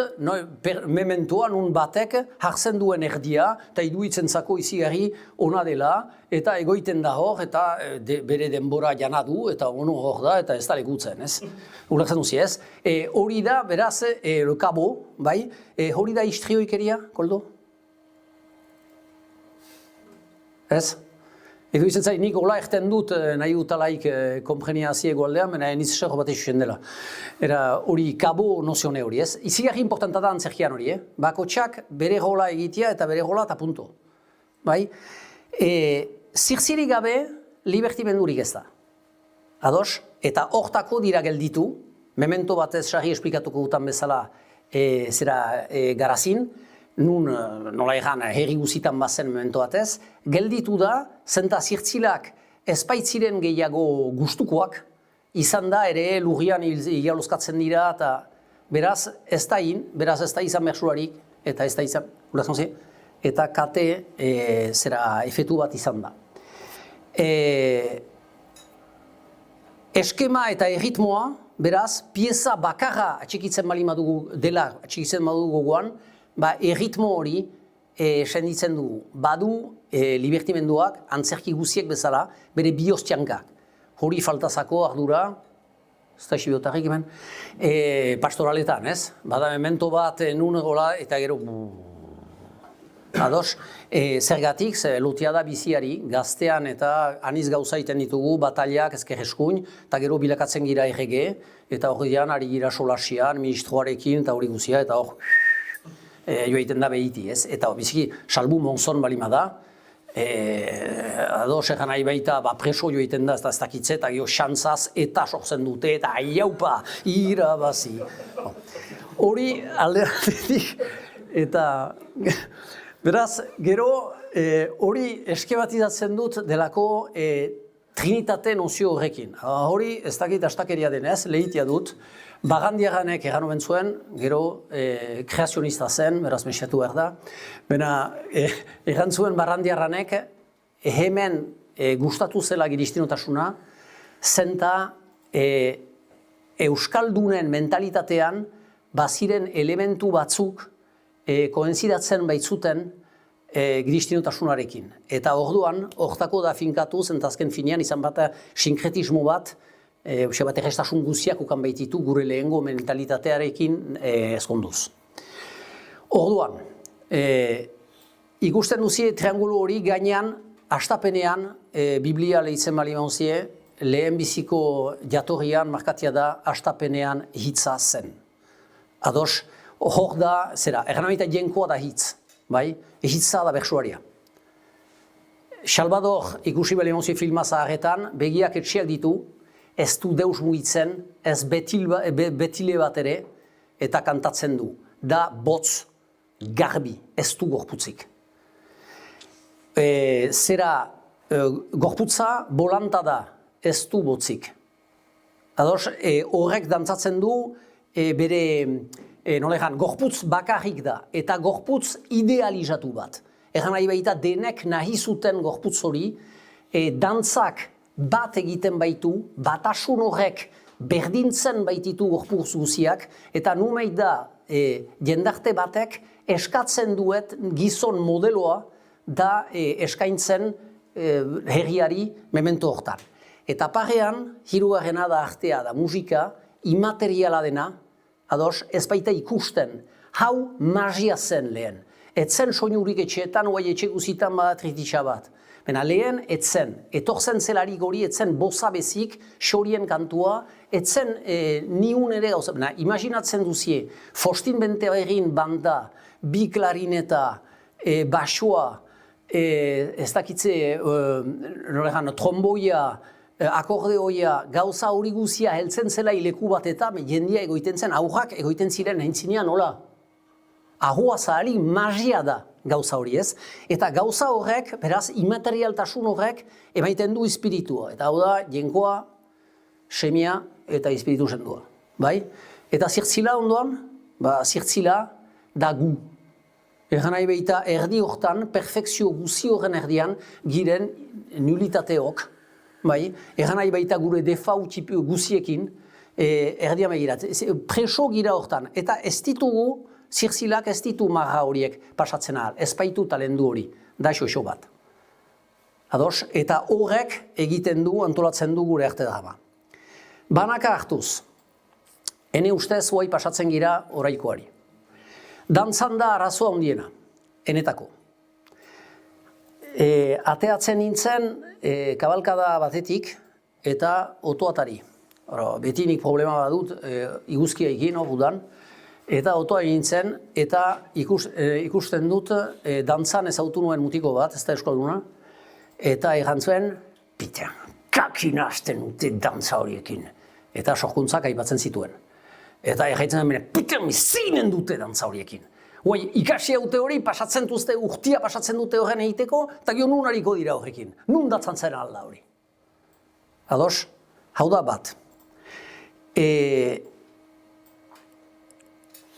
mementoa nun batek hartzen duen erdia, eta iduitzen zako izigarri ona dela, eta egoiten da hor, eta bere denbora jana du, eta ono hor da, eta ez da legutzen, ez? Ulertzen duzi, ez? Hori da, beraz, le cabo, bai? Hori da histrioikeria, Koldo? Ez? Edo izan zai, nik hola erten dut nahi dutalaik kompreniazio egualdean, baina eniz zer bat eixen dela. Era hori kabo nozione hori, ez? Izigarri importanta da antzerkian hori, Bakotxak bere rola egitea eta bere rola eta punto. Bai? Zirzirik gabe, libertimendurik ez da. Ados? Eta hortako dira gelditu, memento batez sarri esplikatuko dutan bezala garazin, nun, nola egan, herri guzitan bazen memento batez, gelditu da, zenta zirtzilak espaitziren gehiago gustukoak, izan da ere lurrian igalozkatzen dira, eta beraz ez da izan bersuarik, eta ez da izan, eta kate efetu bat izan da. Eskema eta erritmoa, beraz, pieza bakarra atxikitzen bali madugu dela, atxikitzen madugu gogoan, erritmo hori senditzen dugu. Badu libertimenduak, antzerki guziek bezala, bere biostiankak. Hori faltazako ardura, ez da xibiotarrik hemen, pastoraletan, ez? Bada memento bat nun egola eta gero... Ados, zergatik, lotia da biziari, gaztean eta aniz gauza iten ditugu, bataliak ezker eskuin, eta gero bilakatzen gira errege, eta hori ari gira solasian, ministroarekin eta hori guzia, eta hor... joaiten da behiti, ez? Eta biziki, salbu Monzon balima da, ados egan nahi baita preso joiten da, ez dakitze, eta gero xantzaz eta sortzen dute, eta aiaupa, irabazi. Hori alderatik, eta beraz, gero hori eskebatizatzen dut delako trinitate nozio horrekin. Hori ez dakit astakeria denez, lehitia dut, Barandiaranek egan omen zuen, gero kreazionista zen, beraz mesatu behar da. Baina egan zuen Barandiaranek hemen gustatu zela giristinotasuna, zenta Euskaldunen mentalitatean baziren elementu batzuk koentzidatzen baitzuten giristinotasunarekin. Eta orduan, hortako da finkatu, zentazken finean izan bat sinkretismo bat, bat errestasun guziak ukan baititu gure lehengo mentalitatearekin ezkonduz. Orduan, ikusten duzie triangulu hori gainean, astapenean, Biblia lehitzen bali maunzie, lehen biziko jatorrian markatia da astapenean hitza zen. Ados, hor da, zera, erranamita jenkoa da hitz, bai? Hitza da bersuaria. Salvador ikusi bali maunzie filma zaharretan, begiak etxeak ditu, ez du deus mugitzen, ez betile bat ere, eta kantatzen du. Da botz, garbi, ez du gorputzik. Zera, gorputza bolanta da, ez du botzik. Ados, horrek dantzatzen du, bere, nolegan, gorputz bakarrik da, eta gorputz idealizatu bat. Egan nahi baita denek nahi zuten gorputz hori, dantzak bat egiten baitu, batasun horrek berdintzen baititu gorputz guziak, eta numeit da jendarte batek eskatzen duet gizon modeloa da eskaintzen herriari memento hortan. Eta parean, hirugarrena da artea da musika, imateriala dena, ados, ez baita ikusten, hau magia zen lehen. Etzen soinurik etxeetan, oai etxe guzitan badatrititxa bat. Baina lehen, etzen, etorzen zelarik hori, etzen boza bezik, xorien kantua, etzen niun ere gauza. Baina, imaginatzen duzie, Faustin Benteberrin banda, bi klarineta, basoa, ez dakitze, tromboia, akordeoia, gauza hori guzia heltzen zela ileku bat eta jendia egoiten zen, aurrak egoiten ziren entzinean, hola. Ahua zahari magia da gauza hori ez. Eta gauza horrek, beraz, immaterialtasun horrek, emaiten du espiritua. Eta hau da, jenkoa, semia eta espiritu sendua. Bai? Eta zirtzila ondoan, zirtzila da gu. Egan nahi behita erdi hortan, perfekzio guzi horren erdian, giren nulitateok. Bai? Egan nahi baita gure defau guziekin, erdian begirat. Preso gira hortan. Eta ez ditugu, zirzilak ez ditu marra horiek pasatzen ahal, ez baitu talendu hori, da xoxo bat. Ados, eta horrek egiten du, antolatzen du gure arte dama. Banaka hartuz, ene ustez huai pasatzen gira oraikoari. Dantzan da arazoa handiena, enetako. Ateatzen nintzen, kabalkada batetik eta otoatari. Betinik problema badut, iguzkia egin hor budan, eta otoa egin zen, eta ikusten dut dantzan ezautu nuen mutiko bat, ez da euskalduna, eta egan zuen, pita, kakin hasten dute dantza horiekin. Eta sorkuntzak aipatzen zituen. Eta egaitzen den, pita, zeinen dute dantza horiekin. Huai, ikasi haute hori, pasatzen duzte, urtia pasatzen dute horren egiteko, eta gio nun hariko dira horrekin. Nun datzan zen alda hori. Ados, hau da bat.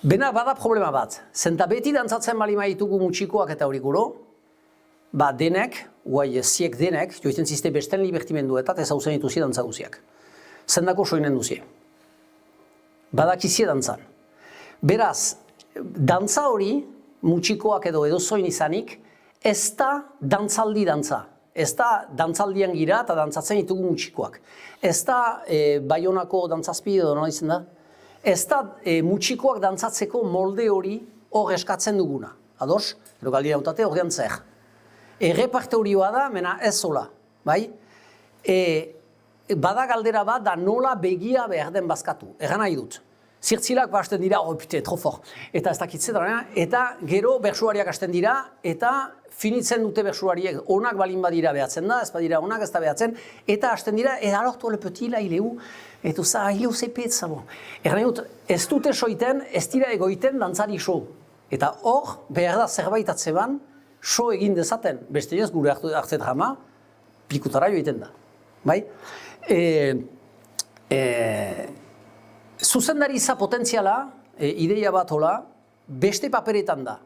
Bena bada problema bat, zenta beti dantzatzen bali maitugu mutxikoak eta horikuro, denek, guai ziek denek, joiten zizte besten libertimendu eta ez hauzen dituzie dantza guziak. Zendako soinen duzie. Badakizie dantzan. Beraz, dantza hori, mutxikoak edo edozoin izanik, ez da dantzaldi dantza. Ez da dantzaldian gira eta dantzatzen ditugu mutxikoak. Ez da Baionako dantzazpi edo nola izan da? Ez da mutxikoak dantzatzeko molde hori hor eskatzen duguna. Ados? Ero galdira hautate hor zer. Erreparte hori da, mena ez zola. Bai? Bada galdera bat da nola begia behar den bazkatu. Egan nahi dut. zirtzilak hasten dira, pute, trofor. Eta ez dakitzen dara, eta gero bertsuariak hasten dira, eta finitzen dute bertsuariek, onak balin badira behatzen da, ez badira onak ez da behatzen, eta hasten dira, et alors toi le petit là, il est où? Et tout ça, il est où c'est pet, ça bon. Erran dut, ez dute soiten, ez dira egoiten dantzari so. Eta hor, behar da zerbait atzeban, so egin dezaten, beste ez gure hartze drama, pikutara joiten da. Bai? Zuzendaritza potentziala, ideia bat hola, beste paperetan da.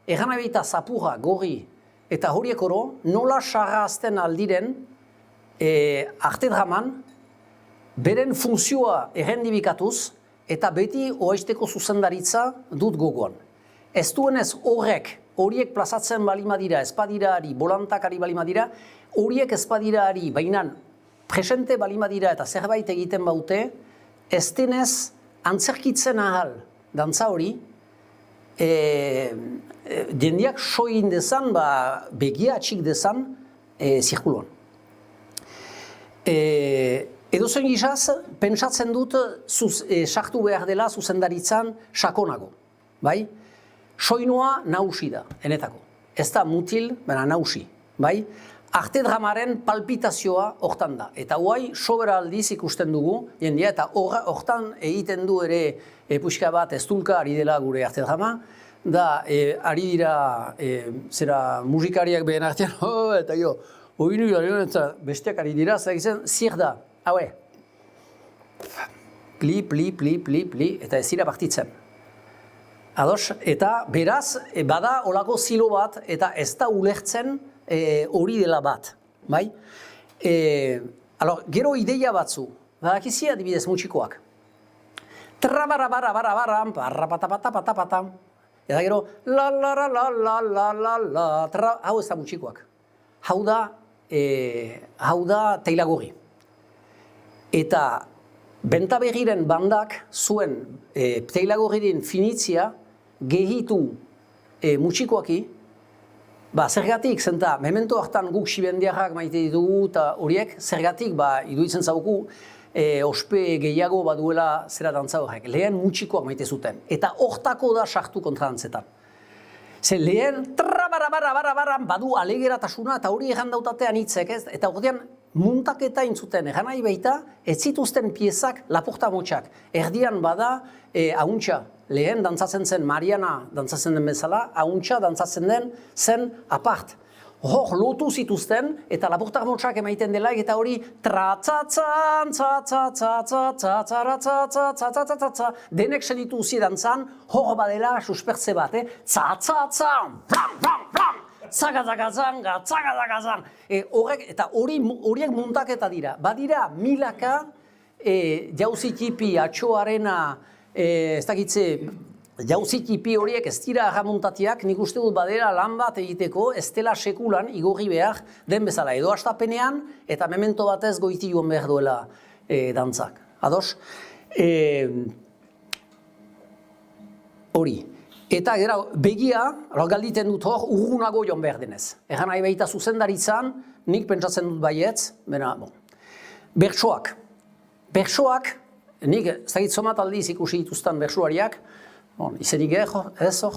Egan abita zapurra, gorri, eta horiek oro, nola sarrazten aldiren arte draman, beren funtzioa errendibikatuz, eta beti oaizteko zuzendaritza dut gogoan. Ez duenez horiek plazatzen balimadira, espadiraari, bolantakari balimadira, horiek espadiraari, bainan presente balimadira eta zerbait egiten baute, ez denez antzerkitzen ahal dantza hori, jendeak so egin dezan, begia atxik dezan zirkuloan. Edozein gizaz, pentsatzen dut sartu behar dela zuzendaritzan sakonago. Bai? Soinua nausi da, enetako. Ez da mutil, baina nausi. Bai? Arte dramaren palpitazioa hortan da. Eta guai, sobera aldiz ikusten dugu, jendea, eta hortan egiten du ere puxka bat estulka ari dela gure arte drama, da ari dira musikariak behen artean, eta jo, oinu besteak ari dira, zagitzen, zir da, haue, pli, eta ez dira partitzen. Ados, eta beraz, bada olako zilo bat, eta ez da ulertzen hori dela bat, bai? Gero ideia batzu, badakizi adibidez mutxikoak. Trabarabarabarabaram, parrapatapatapatam, eta gero, la, hau ez da mutxikoak. Hau da teilagorri. Eta Bentaberriren bandak zuen teilagorriren finitzia gehitu mutxikoaki, zergatik, zenta, memento hartan guk sibendiarrak maite ditugu eta horiek, zergatik, iduitzen zauku, ospe gehiago baduela zera dantza horrek. Lehen mutxikoak maite zuten, eta hortako da sartu kontradantzetan. Lehen, trabarabarabarabaran badu alegeratasuna eta hori egan dautatean hitzek, ez? Eta ordean, muntaketa intzuten, egan nahi baita, ez zituzten piezak lapurta motxak. Erdian bada, hauntxa, lehen dantzatzen zen Mariana dantzatzen den bezala, hauntxa dantzatzen den zen apart. Hor lotu zituzten, eta lapurta motxak emaiten dela, eta hori tratzatzan, tzatzatzatzatzatzatzatzatzatzatzatzatza, denek seditu uzi dantzan, hor badela suspertze bat, tzatzatzan, zagazagazan, gatzagazagazan. Eta horiek muntaketa dira. Badira milaka jauzitipi, atxoarena, ez dakitze, jauzitipi horiek ez dira arramuntatiak, nik uste dut badera lan bat egiteko, ez dela sekulan igorri behar den bezala. Edo hastapenean eta memento batez goiti joan behar duela dantzak. Ados? Hori. Eta begia, galditen dut hor, urgunago joan behar denez. Egan nahi baita zuzendaritzan, nik pentsatzen dut baietz, bertsoak. Bertsoak, nik ez dakit somat aldiz ikusi dituzten bertsuariak, izenik ez hor,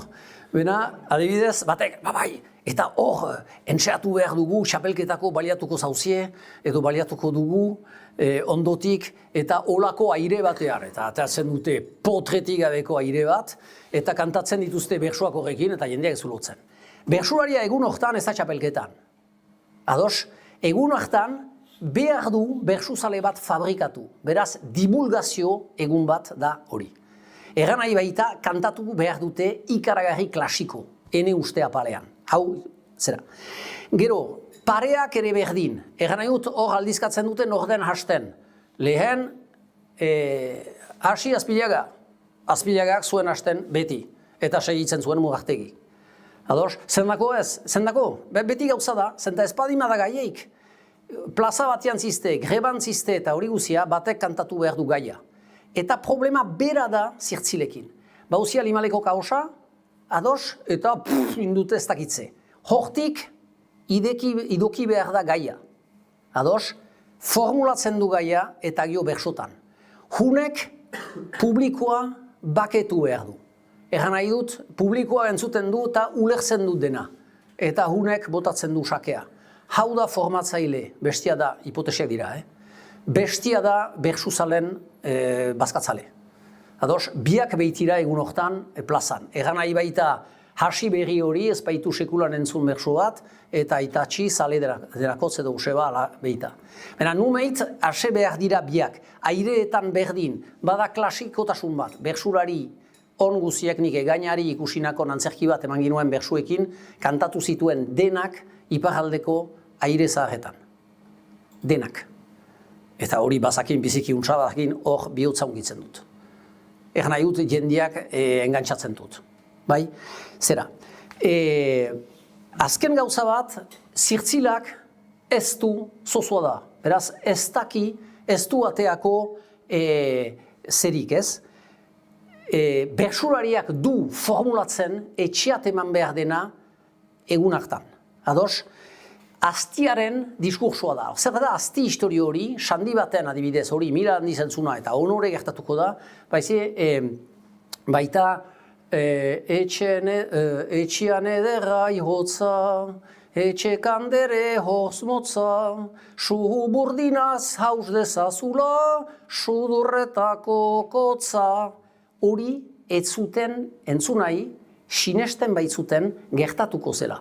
adibidez, batek, bai, eta hor, entxeatu behar dugu, txapelketako baliatuko zauzie, edo baliatuko dugu, ondotik, eta olako aire batean, eta atatzen dute potretik gabeko aire bat, eta kantatzen dituzte bertsuak horrekin, eta jendeak zulotzen. Bertsularia egun hortan ez da txapelketan. Ados, egun hortan behar du bertsuzale bat fabrikatu, beraz, divulgazio egun bat da hori. Egan nahi baita, kantatu behar dute ikaragarri klasiko, ene uste apalean. Hau, zera. Gero, pareak ere berdin. Egan nahi dut hor aldizkatzen duten orden hasten. Lehen, hasi Azpillaga. Azpillagak zuen hasten beti. Eta segitzen zuen Mugartegi. Ados, zendako ez? Zendako? Beti gauza da, zenta espadima da gaieik. Plaza batean ziste, greban ziste eta hori guzia batek kantatu behar du gaia. Eta problema bera da zirtzilekin. Bauzia limaleko kaosa, ados, eta indute ez dakitze. Hortik, idoki behar da gaia. Ados, formulatzen du gaia eta gio bersotan. Hunek publikoa baketu behar du. Egan nahi dut, publikoa entzuten du eta ulertzen dut dena. Eta hunek botatzen du sakea. Hau da formatzaile, bestia da, hipotesiak dira, bestia da Bersuzalen bazkatzale. Ados, biak behitira egun hortan plazan. Egan nahi baita hasi berri hori ez baitu sekulan entzun bersu bat, eta itatxi zale derakotze edo useba ala behita. Baina numeit, hase behar dira biak. Aireetan berdin, bada klasikotasun bat, bersurari on guziek nik egainari ikusinako antzerki bat eman ginuen bersuekin, kantatu zituen denak iparraldeko aire zaharretan. Denak. Eta hori bazakin, biziki untsabakin, hor bihotza ungitzen dut. Egan nahi dut jendiak engantzatzen dut. Bai? Zera. Azken gauza bat, zirtzilak ez du zozua da. Beraz, ez daki, ez du ateako zerik, ez? Bersurariak du formulatzen etxeat eman behar dena egun hartan. Ados? Aztiaren diskursoa da. Zer da, azti histori hori, sandi baten adibidez, hori mila handiz entzuna eta honore gertatuko da, baita etxean ederra ihotza, etxe kandere hoz motza, suhu burdinaz haus dezazula, sudurretako kotza. Hori ez zuten entzunai, sinesten baitzuten gertatuko zela.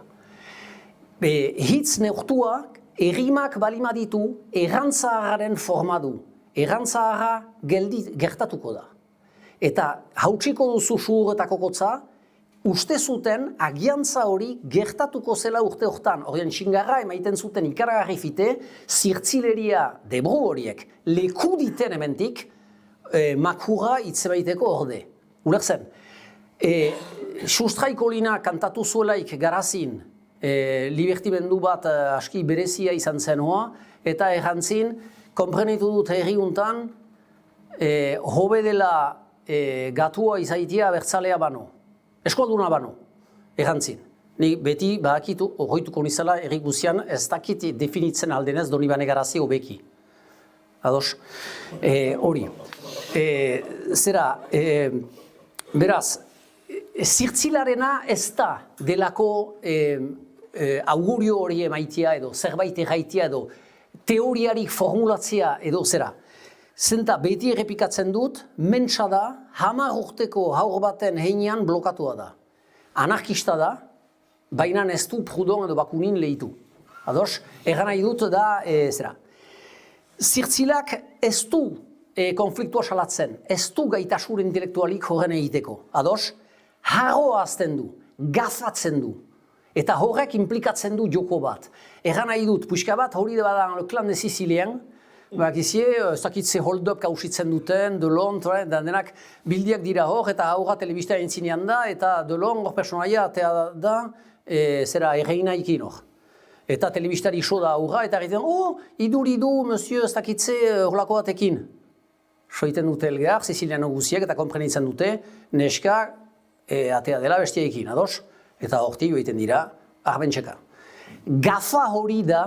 Hitz neurtuak, errimak balima ditu, errantzaharraren forma du. Errantzaharra gertatuko da. Eta hautsiko duzu suhurretako kotza, uste zuten agiantza hori gertatuko zela urte hortan. Horien txingarra emaiten zuten ikaragarri fite, zirtzileria debru horiek leku diten hementik, makurra itzebaiteko orde. Ulertzen, sustraikolina kantatu zuelaik garazin, libertimendu bat aski berezia izan zenua, eta errantzin, konprenitu dut herriuntan, hobe dela gatua izaitia bertzalea bano, eskolduna bano, errantzin. Ni beti badakitu, horreituko nizela, errik guzian, ez dakit definitzen aldenez Donibane Garazi hobeki. Ados, hori. Zera, beraz, zirtzilarena ez da delako augurio hori emaitia edo zerbait erraitia edo teoriarik formulatzea edo zera. Zenta beti errepikatzen dut, mentsa da, 10 urteko haur baten heinean blokatua da. Anarkista da, baina ez du prudon edo bakunin lehitu. Ados, egan nahi dut da, zera. Zirtzilak ez du konfliktua salatzen, ez du gaitasur intelektualik horren egiteko. Ados, harroa azten du, gafatzen du. Eta horrek implikatzen du joko bat. Egan nahi dut, puixka bat, hori da badan Le Clan de Sicilien, bakizie, ez dakitze hold-up kausitzen duten, Delon, denak bildiak dira hor, eta haurra telebistea entzinean da, eta Delon hor personaia atea da, zera erreina ikin hor. Eta telebistari iso da aurra, eta egiten, idu, monsieur, ez dakitze horlako batekin. Soiten dute elgar, Siciliano guziek, eta konprenitzen dute, neska atea dela bestiaekin, ados? Eta horti joiten dira, arbentxeka. Gafa hori da,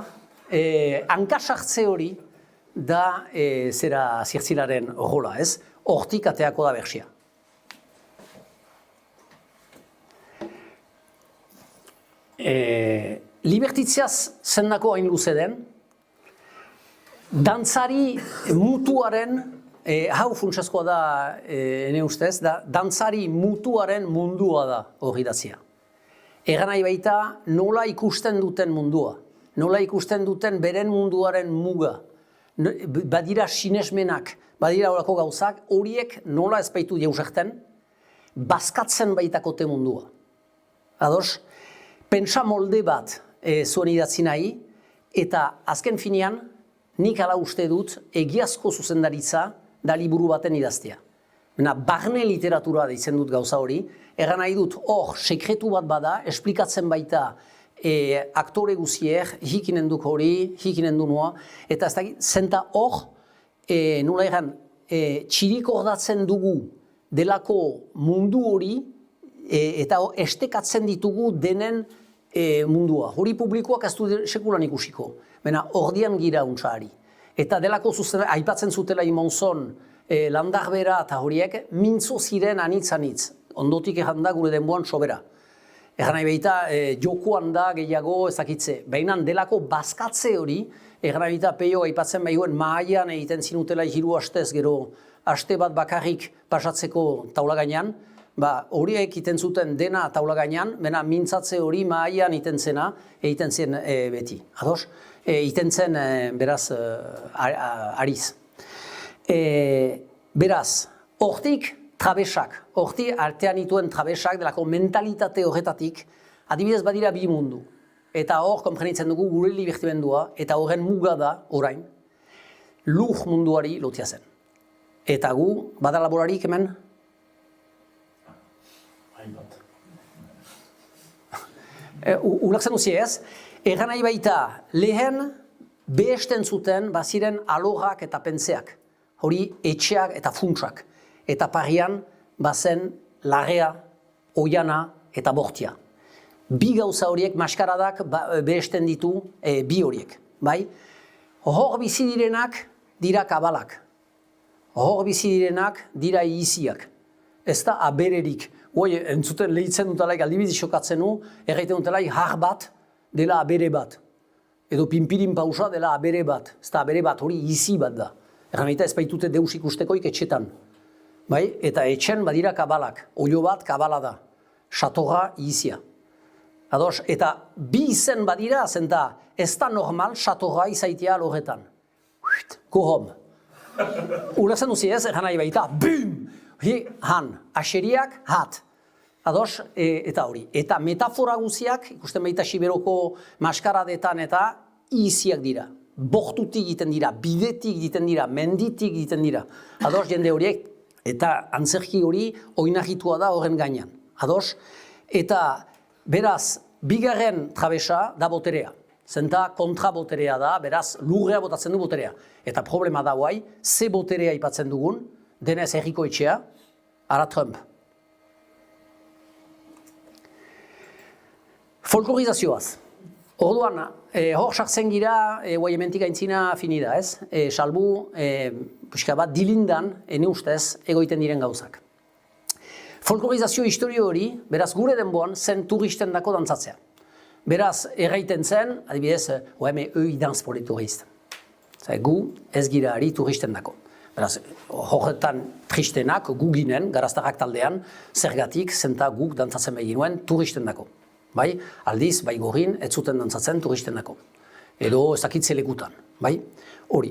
hankasartze hori, da zera zirtzilaren rola, ez? Hortik ateako da bersia. Libertitzeaz zendako hain luze den, dantzari mutuaren, hau funtsezkoa da ene ustez, da dantzari mutuaren mundua da hori datzia. Egan nahi baita nola ikusten duten mundua, nola ikusten duten beren munduaren muga, badira sinesmenak, badira horako gauzak, horiek nola ez baitu jausekten, bazkatzen baitakote mundua. Ados, pentsa molde bat zuen idatzi nahi, eta azken finean, nik ala uste dut egiazko zuzendaritza da liburu baten idaztea. Barne literatura deitzen dut gauza hori, egan nahi dut hor sekretu bat bada, esplikatzen baita aktore guziek, hikinen duk hori, hikinen du noa, eta ez da, zenta hor, nola egan, txirik ordatzen dugu delako mundu hori, eta estekatzen ditugu denen mundua. Hori publikoak ez du sekulan ikusiko, baina ordian gira untsari. Eta delako zuzen, aipatzen zutela Imonzon, landarbera eta horiek mintzo ziren anitz. Ondotik egan da gure denboan sobera. Egan nahi behita, jokoan da gehiago ezakitze. Baina delako bazkatze hori, egan nahi behita peio aipatzen behioen mahaian egiten zinutela 3 astez gero aste bat bakarrik pasatzeko taula gainean, horiek egiten zuten dena taula gainean, bena mintzatze hori mahaian egiten zena, egiten zen beti. Ados? Egiten zen beraz ariz. Beraz, hortik trabesak, hortik artean ituen trabesak, delako mentalitate horretatik, adibidez badira bi mundu. Eta hor, konprenitzen dugu gure libertimendua, eta horren muga da, orain, lur munduari lotia zen. Eta gu, bada laborarik hemen? Ulakzen duzi ez, egan nahi baita, lehen behesten zuten baziren alorrak eta pentseak, hori etxeak eta funtsak, eta parian bazen larrea, oiana eta bortia. Bi gauza horiek maskaradak behesten ditu bi horiek, bai? Hor bizi direnak dira kabalak, hor bizi direnak dira iziak, ez da abererik. Hoi, entzuten lehitzen dutalaik aldibiz xokatzen nu, erraiten dutalaik har bat dela abere bat. Edo pinpirin pausa dela abere bat. Ez da abere bat, hori izi bat da. Erran ez baitute deus ikustekoik etxetan. Bai? Eta etxen badira kabalak. Oio bat kabala da. Satorra izia. Ados, eta bi izen badira, zenta ez da normal satorra izaitia lorretan. Go home. Ulazen duzi ez, erran nahi baita, BUM! Han, aseriak, hat. Ados, eta hori. Eta metafora guziak, ikusten baita Siberoko maskaradetan eta iziak dira. Bortutik egiten dira, bidetik egiten dira, menditik egiten dira. Ados, jende horiek, eta antzerki hori oinahitua da horren gainean. Ados, eta beraz, bigarren trabesa da boterea. Zenta kontra boterea da, beraz, lurrea botatzen du boterea. Eta problema da guai, ze boterea aipatzen dugun, denez herriko etxea, ara Trump. Folklorizazioaz. Orduan, hor sartzen gira, guai hementik aintzina finida, ez? Salbu, puxka bat, dilindan, ene ustez, egoiten diren gauzak. Folklorizazio historio hori, beraz gure denboan, zen turisten dako dantzatzea. Beraz, erraiten zen, adibidez, oeme œil dans pour les touristes. Gu ez gira ari turisten dako. Beraz, horretan tristenak, gu ginen, garaztarrak taldean, zergatik, zenta guk dantzatzen behin nuen turisten dako. Bai, aldiz, bai gorin, ez zuten dantzatzen turisten dako. Edo ezakitze lekutan, bai, hori.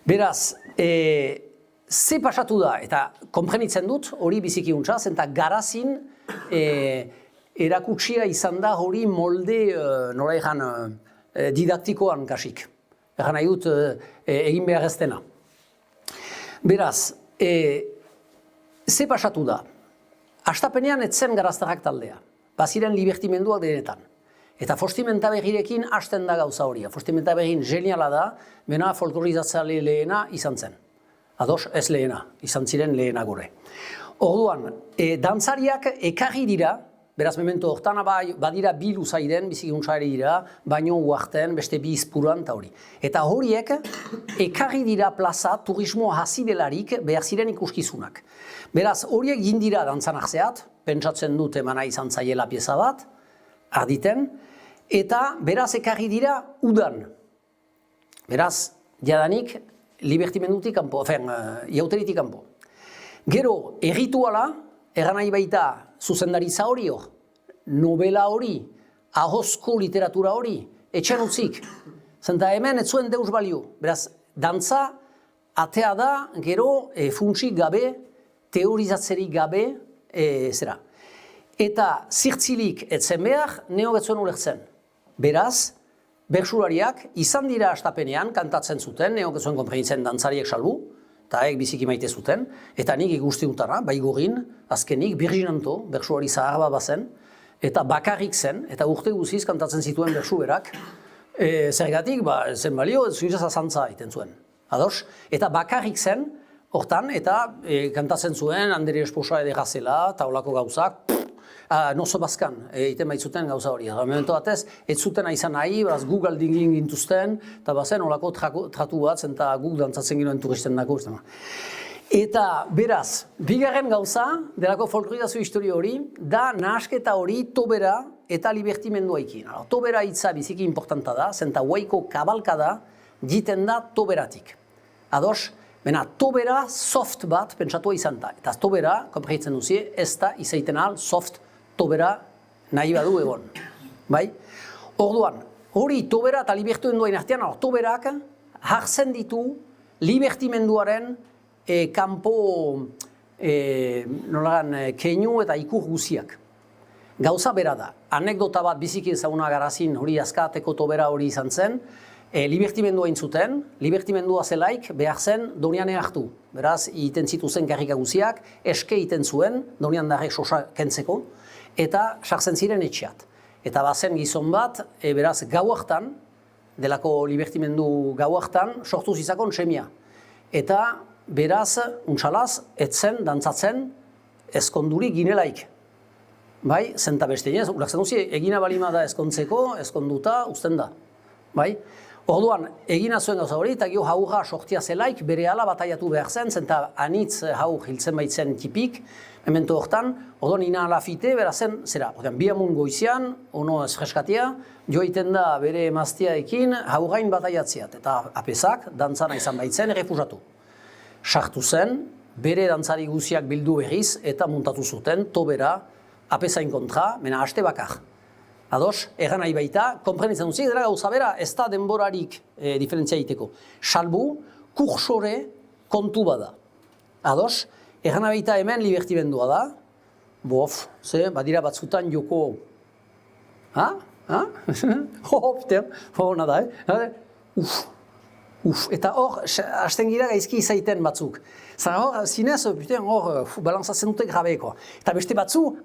Beraz, ze pasatu da, eta konprenitzen dut, hori biziki untsa, zenta garazin erakutsia izan da hori molde, nola egan, didaktikoan kasik. Egan nahi dut, egin behar ez dena. Beraz, ze pasatu da? Astapenean etzen garaztarrak taldea. Baziren libertimenduak denetan. Eta Fostimenta Berrirekin hasten da gauza horia. Fostimenta Berrin geniala da, bena folklorizatzale lehena izan zen. Ados, ez lehena, izan ziren lehena gore. Orduan, dantzariak ekarri dira, beraz memento hortan badira bi luzaiden, biziguntzari dira, baino uarten, beste bi izpuran eta hori. Eta horiek ekarri dira plaza turismoa hasi delarik behar ziren ikuskizunak. Beraz, horiek gindira dantzanak zehat, pentsatzen dut emana izan zaiela pieza bat, arditen, eta beraz ekarri dira udan. Beraz, jadanik, libertimendutik kanpo, iauteritik kanpo. Gero, errituala, eran nahi baita zuzendaritza hori hor, novela hori, ahozko literatura hori, etxan utzik. Zenta hemen ez zuen deus balio. Beraz, dantza atea da, gero, funtsik gabe, teorizatzerik gabe, zera. Eta zirtzilik etzen behar, neo betzuen ulertzen. Beraz, bertsulariak izan dira astapenean kantatzen zuten, neo betzuen konprenitzen dantzariek salbu, eta ek biziki maite zuten, eta nik ikusti dutara, baigorin, azkenik, Birginanto, bertsulari zahar bat bazen, eta bakarrik zen, eta urte guziz kantatzen zituen bertsu berak, zergatik, zen balio, zuizaz azantza egiten zuen. Ados? Eta bakarrik zen, hortan, eta kantatzen zuen, Andere esposa edera taulako gauzak, nozo bazkan, egiten baitzuten gauza hori. Memento batez, ez zuten izan nahi, beraz guk aldingin gintuzten, eta bazen olako tratu bat, eta guk dantzatzen ginoen turisten dako. Eta beraz, bigarren gauza, delako folklorizazio historio hori, da nahasketa hori tobera eta libertimenduaikin. Tobera hitza biziki importanta da, zenta guaiko kabalkada jiten da toberatik. Ados, bena tobera soft bat pentsatua izan da. Eta tobera, konprenitzen duzie, ez da izaiten ahal soft tobera nahi badu egon. Bai? Orduan, hori tobera eta libertimenduen artean, toberak hartzen ditu libertimenduaren kanpo keinu eta ikur guziak. Gauza bera da, anekdota bat biziki ezaguna garazin hori azkateko tobera hori izan zen, libertimendua intzuten, libertimendua zelaik behar zen doniane hartu. Beraz, iten zituzen karrika guziak, eske iten zuen, donian darrek sosa kentzeko, eta sartzen ziren etxeat. Eta bazen gizon bat, beraz, gau hartan, delako libertimendu gau hartan, sortu zizakon semia. Eta beraz, untsalaz, etzen, dantzatzen, ezkonduri ginelaik. Bai, zenta bestein ez, urakzen duzi, egina balima da ezkontzeko, ezkonduta, uzten da. Bai? Orduan, egina zuen gauza hori, eta gio haurra sortia zelaik, bere ala bataiatu behar zen, zenta anitz haur hiltzen baitzen tipik, memento hortan, orduan ina alafite, bera zen, zera, biamun goizian, ono ez freskatia, joiten da bere emaztiaekin haurrain bataiatziat, eta apesak, dantzana izan baitzen, errefusatu. Sartu zen, bere dantzari guziak bildu berriz, eta muntatu zuten, tobera, apesain kontra, mena haste bakar. Ados, egan nahi baita, konprenitzen duzik, dela gauza bera, ez da denborarik diferentzia egiteko. Salbu, kursore kontu bada. Ados, egan nahi baita hemen libertimendua da, bof, ze, badira batzutan joko, ha? Hona da, eta hor, hasten gira gaizki izaiten batzuk. Zara hor, zinez, hor, balantzatzen dute grabeko. Eta beste batzu,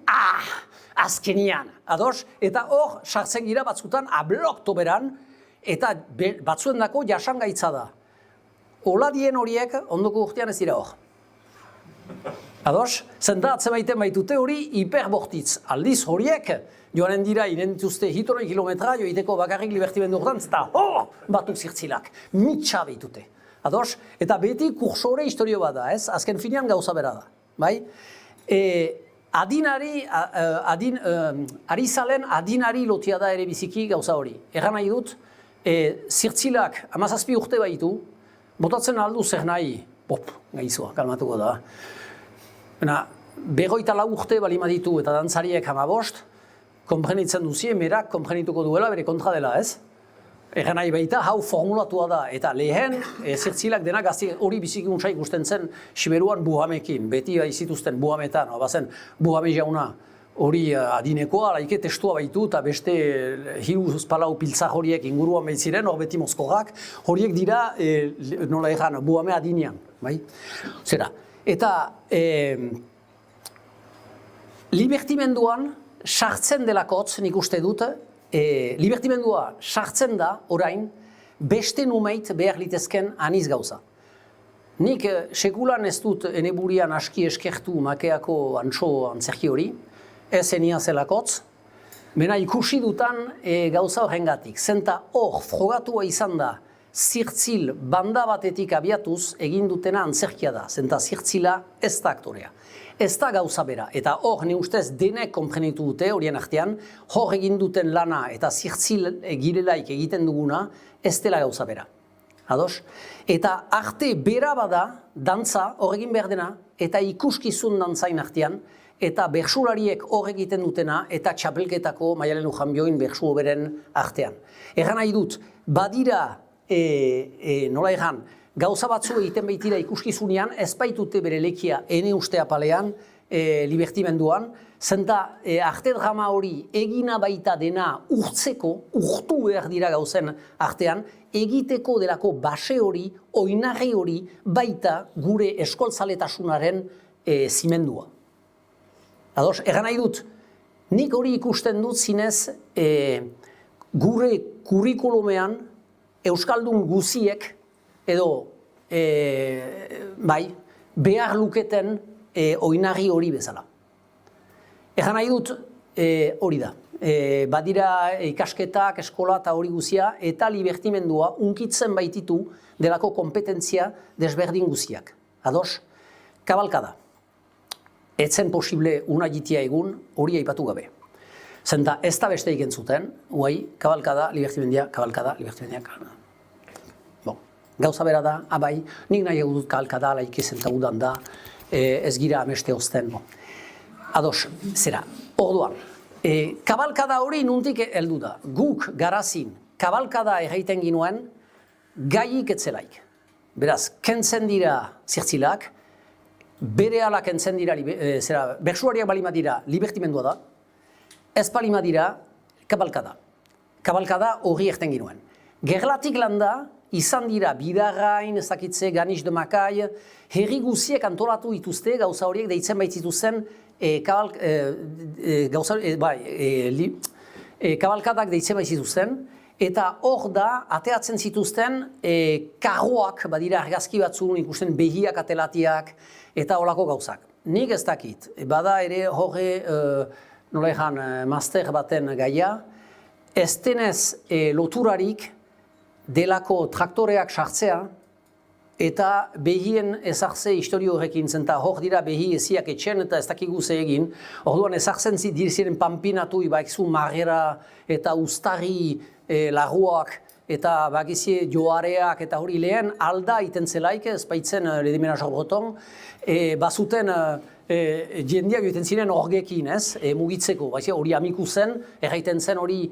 azkenian, ados? Eta hor, sartzen gira batzutan ablok toberan, eta batzuen dako jasangaitza da. Oladien horiek, ondoko urtean ez dira hor. Ados? Zenta atzemaiten baitute hori hiperbortitz. Aldiz horiek, joanen dira, inentuzte hitoroi kilometra, joiteko bakarrik libertimendu hortan, eta batuk zirtzilak. Mitsa baitute. Ados? Eta beti kursore historio bat da, ez? Azken finean gauza bera da. Bai? Arizalen adinari lotia da ere biziki gauza hori. Egan nahi dut, zirtzilak 17 urte baitu, botatzen aldu zer nahi, gaizua, kalmatuko da. Berroita lau urte balima ditu eta dantzariek 15, konprenitzen duzie, merak konprenituko duela bere kontra dela, ez? Egan nahi baita, hau formulatua da, eta lehen, zirtzilak denak gazti hori biziki untsa ikusten zen Siberuan buhamekin, beti izituzten buhametan, bazen buhame jauna hori adinekoa, laike testua baitu, eta beste hiru palau piltzak horiek inguruan baitziren, hor beti mozkorrak, horiek dira, nola egan, buhame adinean, bai? Zera, eta libertimenduan sartzen delakotz, nik uste dut, libertimendua sartzen da, orain, beste numeit behar litezken aniz gauza. Nik sekulan ez dut eneburian aski eskertu makeako antxo antzerki hori, ez enia zelakotz, bena ikusi dutan gauza horrengatik. Zenta hor, frogatua izan da, zirtzil banda batetik abiatuz egin dutena antzerkia da, zenta zirtzila ez da aktorea. Ez da gauza bera, eta hor, ni ustez denek konprenitu dute horien artean, hor egin duten lana eta zirtzil girelaik egiten duguna, ez dela gauza bera. Ados? Eta arte bera bada, dantza hor egin behar dena, eta ikuskizun dantzain artean, eta bertsulariek hor egiten dutena, eta txapelketako Maialen Ujanbioin bertsu beren artean. Egan nahi dut, badira, nola egan, gauza batzu egiten baitira ikuskizunean, ez baitute bere lekia ene uste apalean, libertimenduan, zenta arte drama hori egina baita dena urtzeko, urtu behar dira gauzen artean, egiteko delako base hori, oinarri hori, baita gure eskoltzaletasunaren zimendua. Ados, egan nahi dut, nik hori ikusten dut zinez gure kurrikulumean euskaldun guziek edo behar luketen oinarri hori bezala. Egan nahi dut hori da. Badira ikasketak, eskola eta hori guzia, eta libertimendua unkitzen baititu delako kompetentzia desberdin guziak. Ados? kabalkada. Etzen posible unagitia egun hori aipatu gabe. Zenta ez da beste egin zuten, guai, kabalkada, libertimendia, kabalkada, libertimendia, kabalkada. Gauza bera da, abai, nik nahi dut kabalkada, laik ezen udan da, ez gira ameste ozten. Ados, zera, orduan, kabalkada hori nuntik heldu da. Guk garazin kabalkada erraiten ginuen, gaiik etzelaik. Beraz, kentzen dira zirtzilak, bere ala kentzen dira, bersuariak balima dira, libertimendua da, ez balima dira, kabalkada. Kabalkada hori erten ginuen. Gerlatik landa, izan dira bidarrain, ezakitze, ganiz de makai, herri guziek antolatu dituzte, gauza horiek deitzen baitzituzten, kabalkadak deitzen baitzituzten, eta hor da, ateatzen zituzten, karroak, badira argazki batzun, ikusten behiak atelatiak, eta holako gauzak. Nik ez dakit, bada ere horre, nola egan, master baten gaia, ez denez loturarik, delako traktoreak sartzea, eta behien ezartze historio horrekin zen, eta hor dira behi eziak etxen eta ez dakigu ze egin, orduan ezartzen ziren pampinatu, bakizu marrera eta ustarri laguak, eta bakizie joareak, eta hori lehen alda iten zelaik, ez baitzen ledimena jorboton, bazuten jendeak egiten ziren horgekin, ez, mugitzeko, hori amiku zen, erraiten zen hori,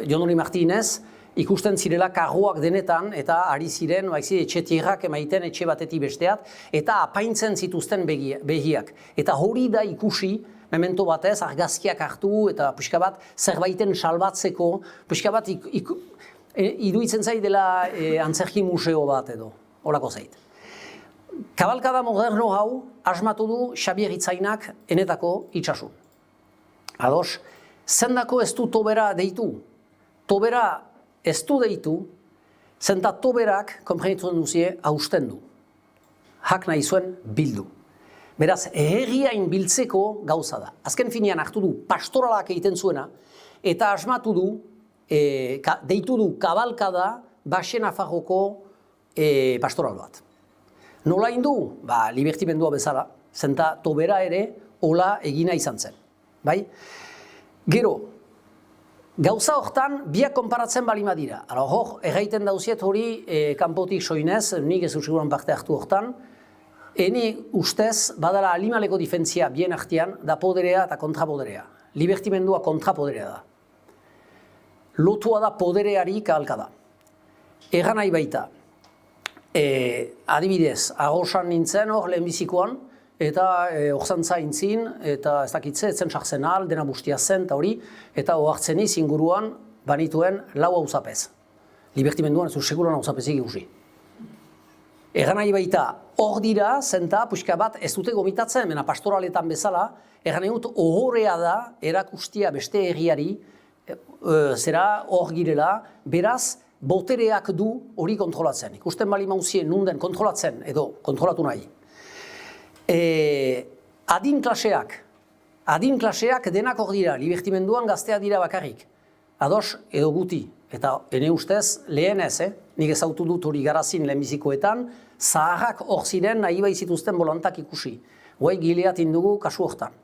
Jon Hori Martinez, ikusten zirela karroak denetan, eta ari ziren, etxetierrak emaiten etxe batetik besteat, eta apaintzen zituzten behiak. Eta hori da ikusi, memento batez, argazkiak hartu, eta pixka bat zerbaiten salbatzeko, pixka bat iruditzen zait dela antzerki museo bat edo, holako zait. Kabalkada moderno hau asmatu du Xabier Itzainak enetako itxasun. Ados, zendako ez du tobera deitu. Tobera ez du deitu, zenta toberak, konprenitzen duzie, hausten du. Hak nahi zuen bildu. Beraz, herriain biltzeko gauza da. Azken finean hartu du pastoralak egiten zuena, eta asmatu du, deitu du kabalkada Baxen Nafarroko pastoral bat. Nola indu? Libertimendua bezala, zenta tobera ere hola egina izan zen. Gero, gauza hortan biak konparatzen balima dira. Hor, erraiten dauziet hori kanpotik soinez, nik ez usiguran parte hartu hortan, eni ustez badala alimaleko difentzia bien artean da poderea eta kontrapoderea. Libertimendua kontrapoderea da. Lotua da podereari kabalkada. Egan nahi baita. Adibidez, agosan nintzen hor lehenbizikoan, eta orzantza intzin, eta ez dakitze, etzen sartzen ahal, dena bustia zen, eta hori, eta ohartzeniz inguruan banituen 4 hauzapez. Libertimenduan ez du seguran hauzapezik ikusi. Egan nahi baita, hor dira, zenta, puxka bat, ez dute gomitatzen, mena pastoraletan bezala, egan nahi dut, ohorea da, erakustia beste herriari, zera hor girela, beraz, botereak du hori kontrolatzen. Ikusten bali mauzien nunden kontrolatzen, edo kontrolatu nahi. Adin klaseak denak hor dira, libertimenduan gaztea dira bakarrik. Ados edo guti, eta ene ustez lehen ez, nik ezautu dut hori garazin lehenbizikoetan, zaharrak hor ziren nahi baizituzten bolantak ikusi. Guai gileat indugu kasu hortan.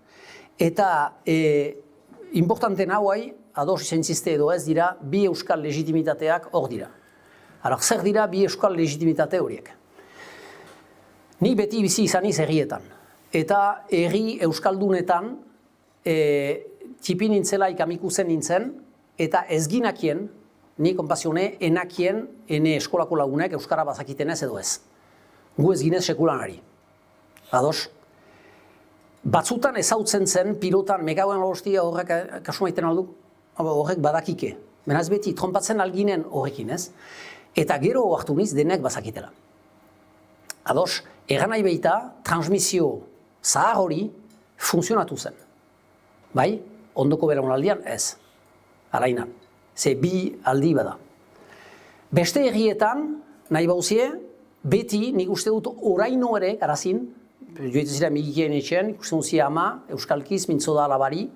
Eta importantena guai, ados zentziste edo ez dira, bi euskal legitimitateak hor dira. Zer dira bi euskal legitimitate horiek? Ni beti bizi izaniz herrietan. Eta herri euskaldunetan txipi nintzelaik amiku zen nintzen, eta ez ginakien, ni konpasione, enakien, ene eskolako lagunek euskara bazakiten ez edo ez. Gu ez ginez sekulanari. Ados? Batzutan ezautzen zen, pilotan, megauen lorostia horrek kasu maiten aldu, horrek badakike. Benaz beti, trompatzen alginen horrekin ez. Eta gero hartu niz denek bazakitela. Ados, egan nahi behita, transmisio zahar hori funtzionatu zen. Bai? Ondoko belaunaldian ez. Alainan. Ze bi aldi bada. Beste herrietan, nahi bauzie, beti nik uste dut oraino ere, garazin, joetu zira migikien etxean, ikusten duzie ama, euskalkiz, mintzo da alabari,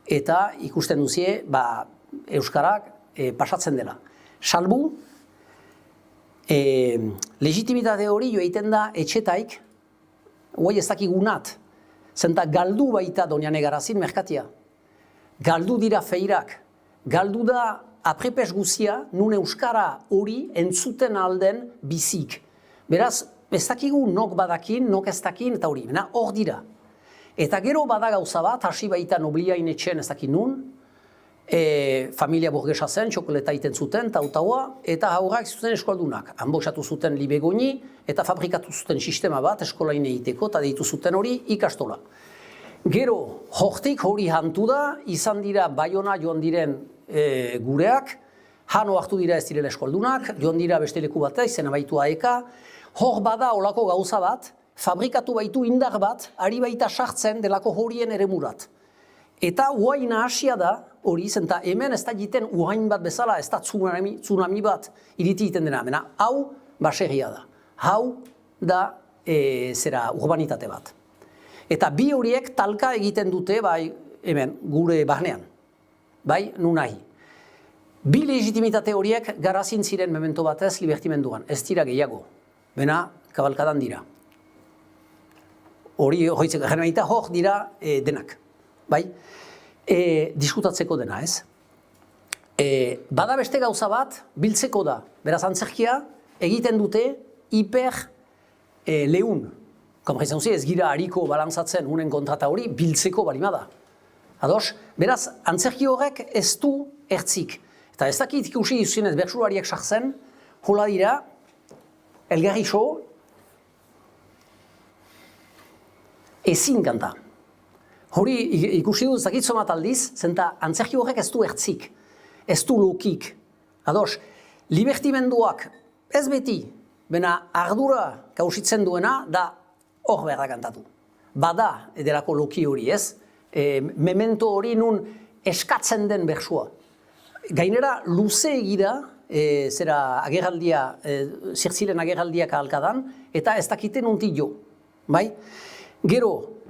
eta ikusten duzie, euskarak pasatzen dela. Salbu, legitimitate hori joaiten da etxetaik, guai ez dakigunak, zenta galdu baita Doniane Garazin merkatia. Galdu dira feirak, galdu da aprepes guzia, nun euskara hori entzuten alden bizik. Beraz, ez dakigu nok badakin, nok ez dakin, eta hori, hor dira. Eta gero bada gauza bat, hasi baita nobliain etxen ez dakin nun, familia burgesa zen, txokoleta iten zuten, tautaua, eta haurrak zuten eskoldunak. Hanboxatu zuten libegoni, eta fabrikatu zuten sistema bat eskolain egiteko, eta deitu zuten hori ikastola. Gero, hortik hori hantu da, izan dira Baiona joan diren gureak, Hano hartu dira ez direla eskoldunak, joan dira beste leku bat, izena baitu AEK, hor bada olako gauza bat, fabrikatu baitu indar bat, ari baita sartzen delako horien eremurat. Eta uaina hasia da, hori zenta hemen ez da egiten uain bat bezala, ez da tsunami bat iriti egiten dena. Hau baserria da, hau da urbanitate bat. Eta bi horiek talka egiten dute, bai hemen, gure barnean, bai nunai. Bi legitimitate horiek Garazin ziren memento batez libertimenduan, ez dira gehiago, bena kabalkadan dira. Hori hoitzeko, generalita hor dira denak, bai? Diskutatzeko dena, ez? Bada beste gauza bat, biltzeko da, beraz antzerkia egiten dute hiper lehun. Komprezionzi ez gira hariko balantzatzen unen kontrata hori, biltzeko balimada. Ados, beraz, antzerki horrek ez du ertzik. Eta ez dakit ikusi izuzenez bertsulariak sartzen, hola dira, elgarri so, ezin kanta. Hori ikusi du ez dakit zomat aldiz, zenta antzerki horrek ez du ertzik, ez du lokik. Ados, libertimenduak ez beti, bena ardura kausitzen duena, da hor behar da kantatu. Bada edelako loki hori ez, memento hori nun eskatzen den bertsua. Gainera, luze egira, zera agerraldia, zirtzilen agerraldiak ahalkadan, eta ez dakiten unti jo. Bai? Gero,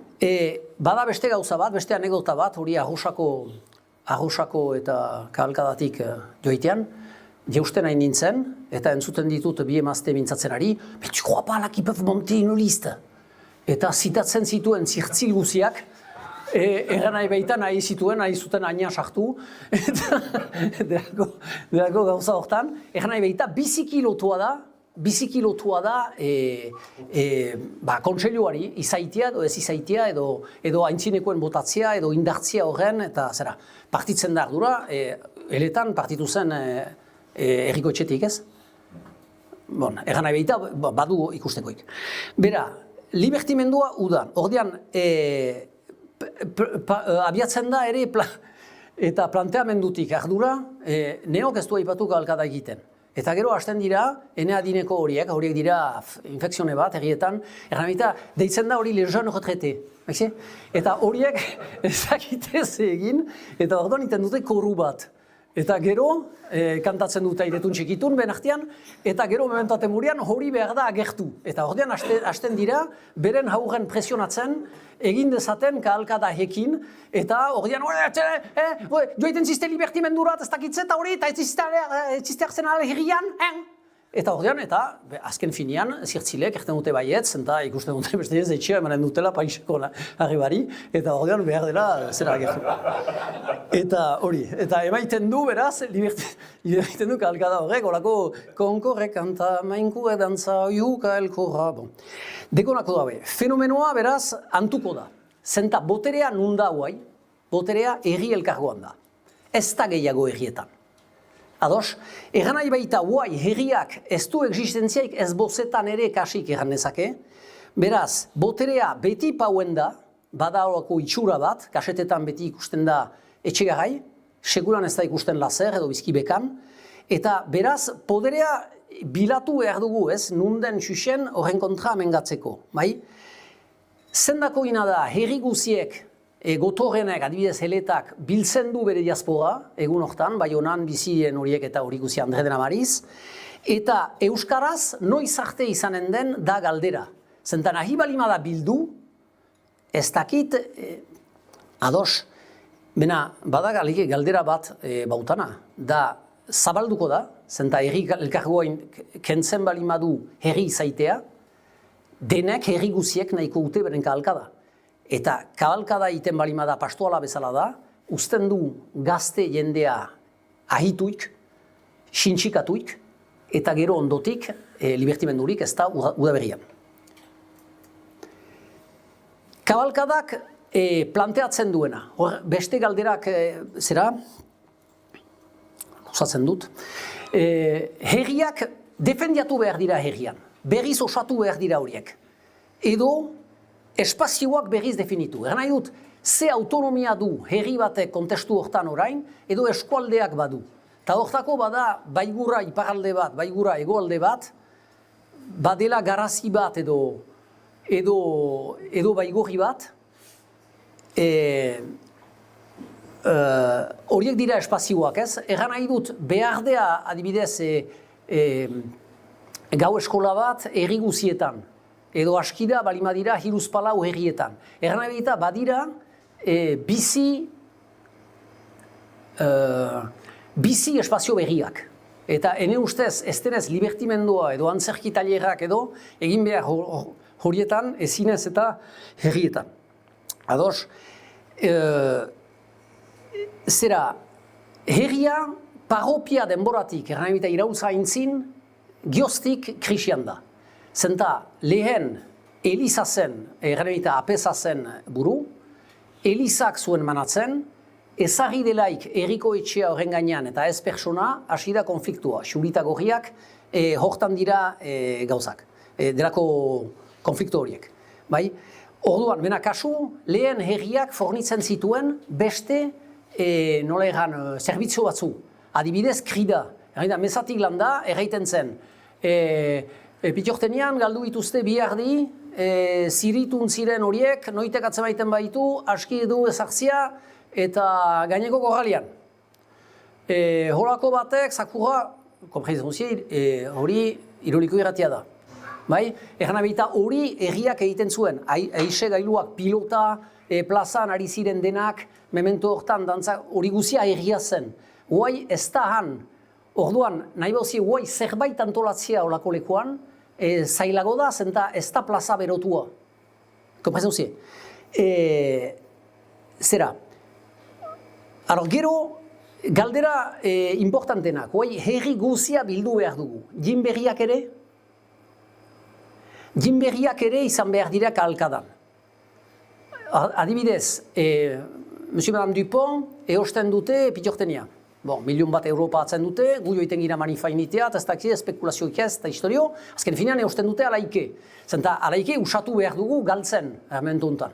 bada beste gauza bat, beste anekdota bat, hori Arrosako eta kahalkadatik joitean, jeusten hain nintzen, eta entzuten ditut bi emazte mintzatzen ari, mais tu crois pas là qu'ils peuvent monter une liste? Eta zitatzen zituen zirtzil guziak, erran nahi behitan nahi zuten aina sartu, eta delako gauza hortan, erran nahi behita biziki lotua da kontseiluari, izaitia edo ez izaitia, edo aintzinekoen botatzea, edo indartzia horren, eta zera, partitzen da ardura, eletan partitu zen erriko etxetik ez? Bon, erran nahi behita, badu ikustekoik. Bera, libertimendua udan, ordean, abiatzen da ere eta planteamendutik ardura, neok ez du aipatu kabalkada egiten. Eta gero hasten dira, ene adineko horiek dira infekzione bat, herrietan, erramita, deitzen da hori les jeunes retraités. Eta horiek ezakitez egin, eta orduan iten dute koru bat. Eta gero, kantatzen dute airetun txikitun, benartian, eta gero momentuaten murian hori behar da agertu. Eta ordean hasten dira, beren haurren presionatzen, egin dezaten kahalkada hekin, eta ordean, joiten ziste libertimendurat ez dakitze eta hori, eta ez ziste hartzen alherrian, Eta ordean, azken finean, zirtzilek erten dute baietz, eta ikusten dute beste ez etxea emanen dutela paiseko harribari, eta ordean behar dela zera agertu. Eta hori, eta emaiten du beraz, emaiten du kahalkada horrek, horako konkorrek kanta mainku edantza juka elkorra. Dekonako dabe, fenomenoa beraz antuko da. Zenta boterea nun da guai, boterea erri elkargoan da. Ez da gehiago errietan. Ados, erran nahi baita guai herriak ez du existentziaik ez bozetan ere kasik erran nezake. Beraz, boterea beti pauen da, bada horako itxura bat, kasetetan beti ikusten da etxegarai, seguran ez da ikusten lazer edo bizkibekan, eta beraz, poderea bilatu behar dugu ez, nunden xuxen horren kontra amengatzeko. Bai? Zendako ina da, herri guziek, gotorrenek, adibidez heletak, biltzen du bere diaspora, egun hortan, Baionan bizien horiek eta hori guzi Andre den Amariz, eta euskaraz noiz arte izanen den da galdera. Zentan ahi balimada bildu, ez dakit, ados, bena, bada galdera bat bautana, da zabalduko da, zenta herri elkargoain kentzen bali madu herri izaitea, denek herri guziek nahiko dute beren kabalkada. Eta kabalkada egiten bali mada pastoala bezala da, uzten du gazte jendea ahituik, sintxikatuik, eta gero ondotik libertimendurik ez da udaberrian. Kabalkadak planteatzen duena, beste galderak zera, osatzen dut, herriak defendiatu behar dira herrian, berriz osatu behar dira horiek, edo espazioak berriz definitu. Nahi dut, ze autonomia du herri batek kontestu hortan orain, edo eskualdeak badu. Eta hortako bada baigura iparalde bat, baigura hegoalde bat, badela garazi bat edo baigorri bat, horiek dira espazioak, ez? Egan nahi dut, behardea adibidez gau eskola bat herri guzietan, edo askida balima dira hiruzpalau herrietan. Egan nahi dut, badira bizi espazio berriak. Eta ene ustez, ez denez libertimendua edo antzerki tailerak edo egin behar horietan, ezinez eta herrietan. Ados, zera, herria parropia denboratik, erranabita irautza aintzin, gioztik krisian da. Zenta, lehen Eliza zen, erranabita apesa zen buru, Elizak zuen manatzen, ezagri delaik herriko etxea horren gainean eta ez persona, hasi da konfliktua. Xurita gorriak, hortan dira gauzak, delako konfliktu horiek. Bai? Orduan, bena kasu, lehen herriak fornitzen zituen beste, nola egan, zerbitzu batzu. Adibidez, krida. Mezatik landa, erraiten zen. Pitortenean, galdu dituzte bihardi, ziritun ziren horiek, noitek atzemaiten baitu, aski du ezartzia, eta gaineko gorralian. Horako batek, zakurra, hori iroliko irratia da. Bai? Erranabita hori herriak egiten zuen, aixe gailuak pilota, plazan ari ziren denak, memento hortan, dantza hori guzia herria zen. Guai ez da han, orduan, nahi bauzi, guai zerbait antolatzea olako lekuan, zailago da, zenta ez da plaza berotua. Komprezen duzie? Zera, gero, galdera importantenak, guai herri guzia bildu behar dugu. Jin berriak ere? Jin berriak ere izan behar dira kabalkadan. Adibidez, Monsieur Madame Dupont eosten dute Pitortenia. Bon, €1.000.000 atzen dute, gu joiten gira manifainitea, eta ez dakit espekulazioik ez, eta historio, azken finean eosten dute alaike. Zenta, alaike usatu behar dugu galtzen, momentu honetan.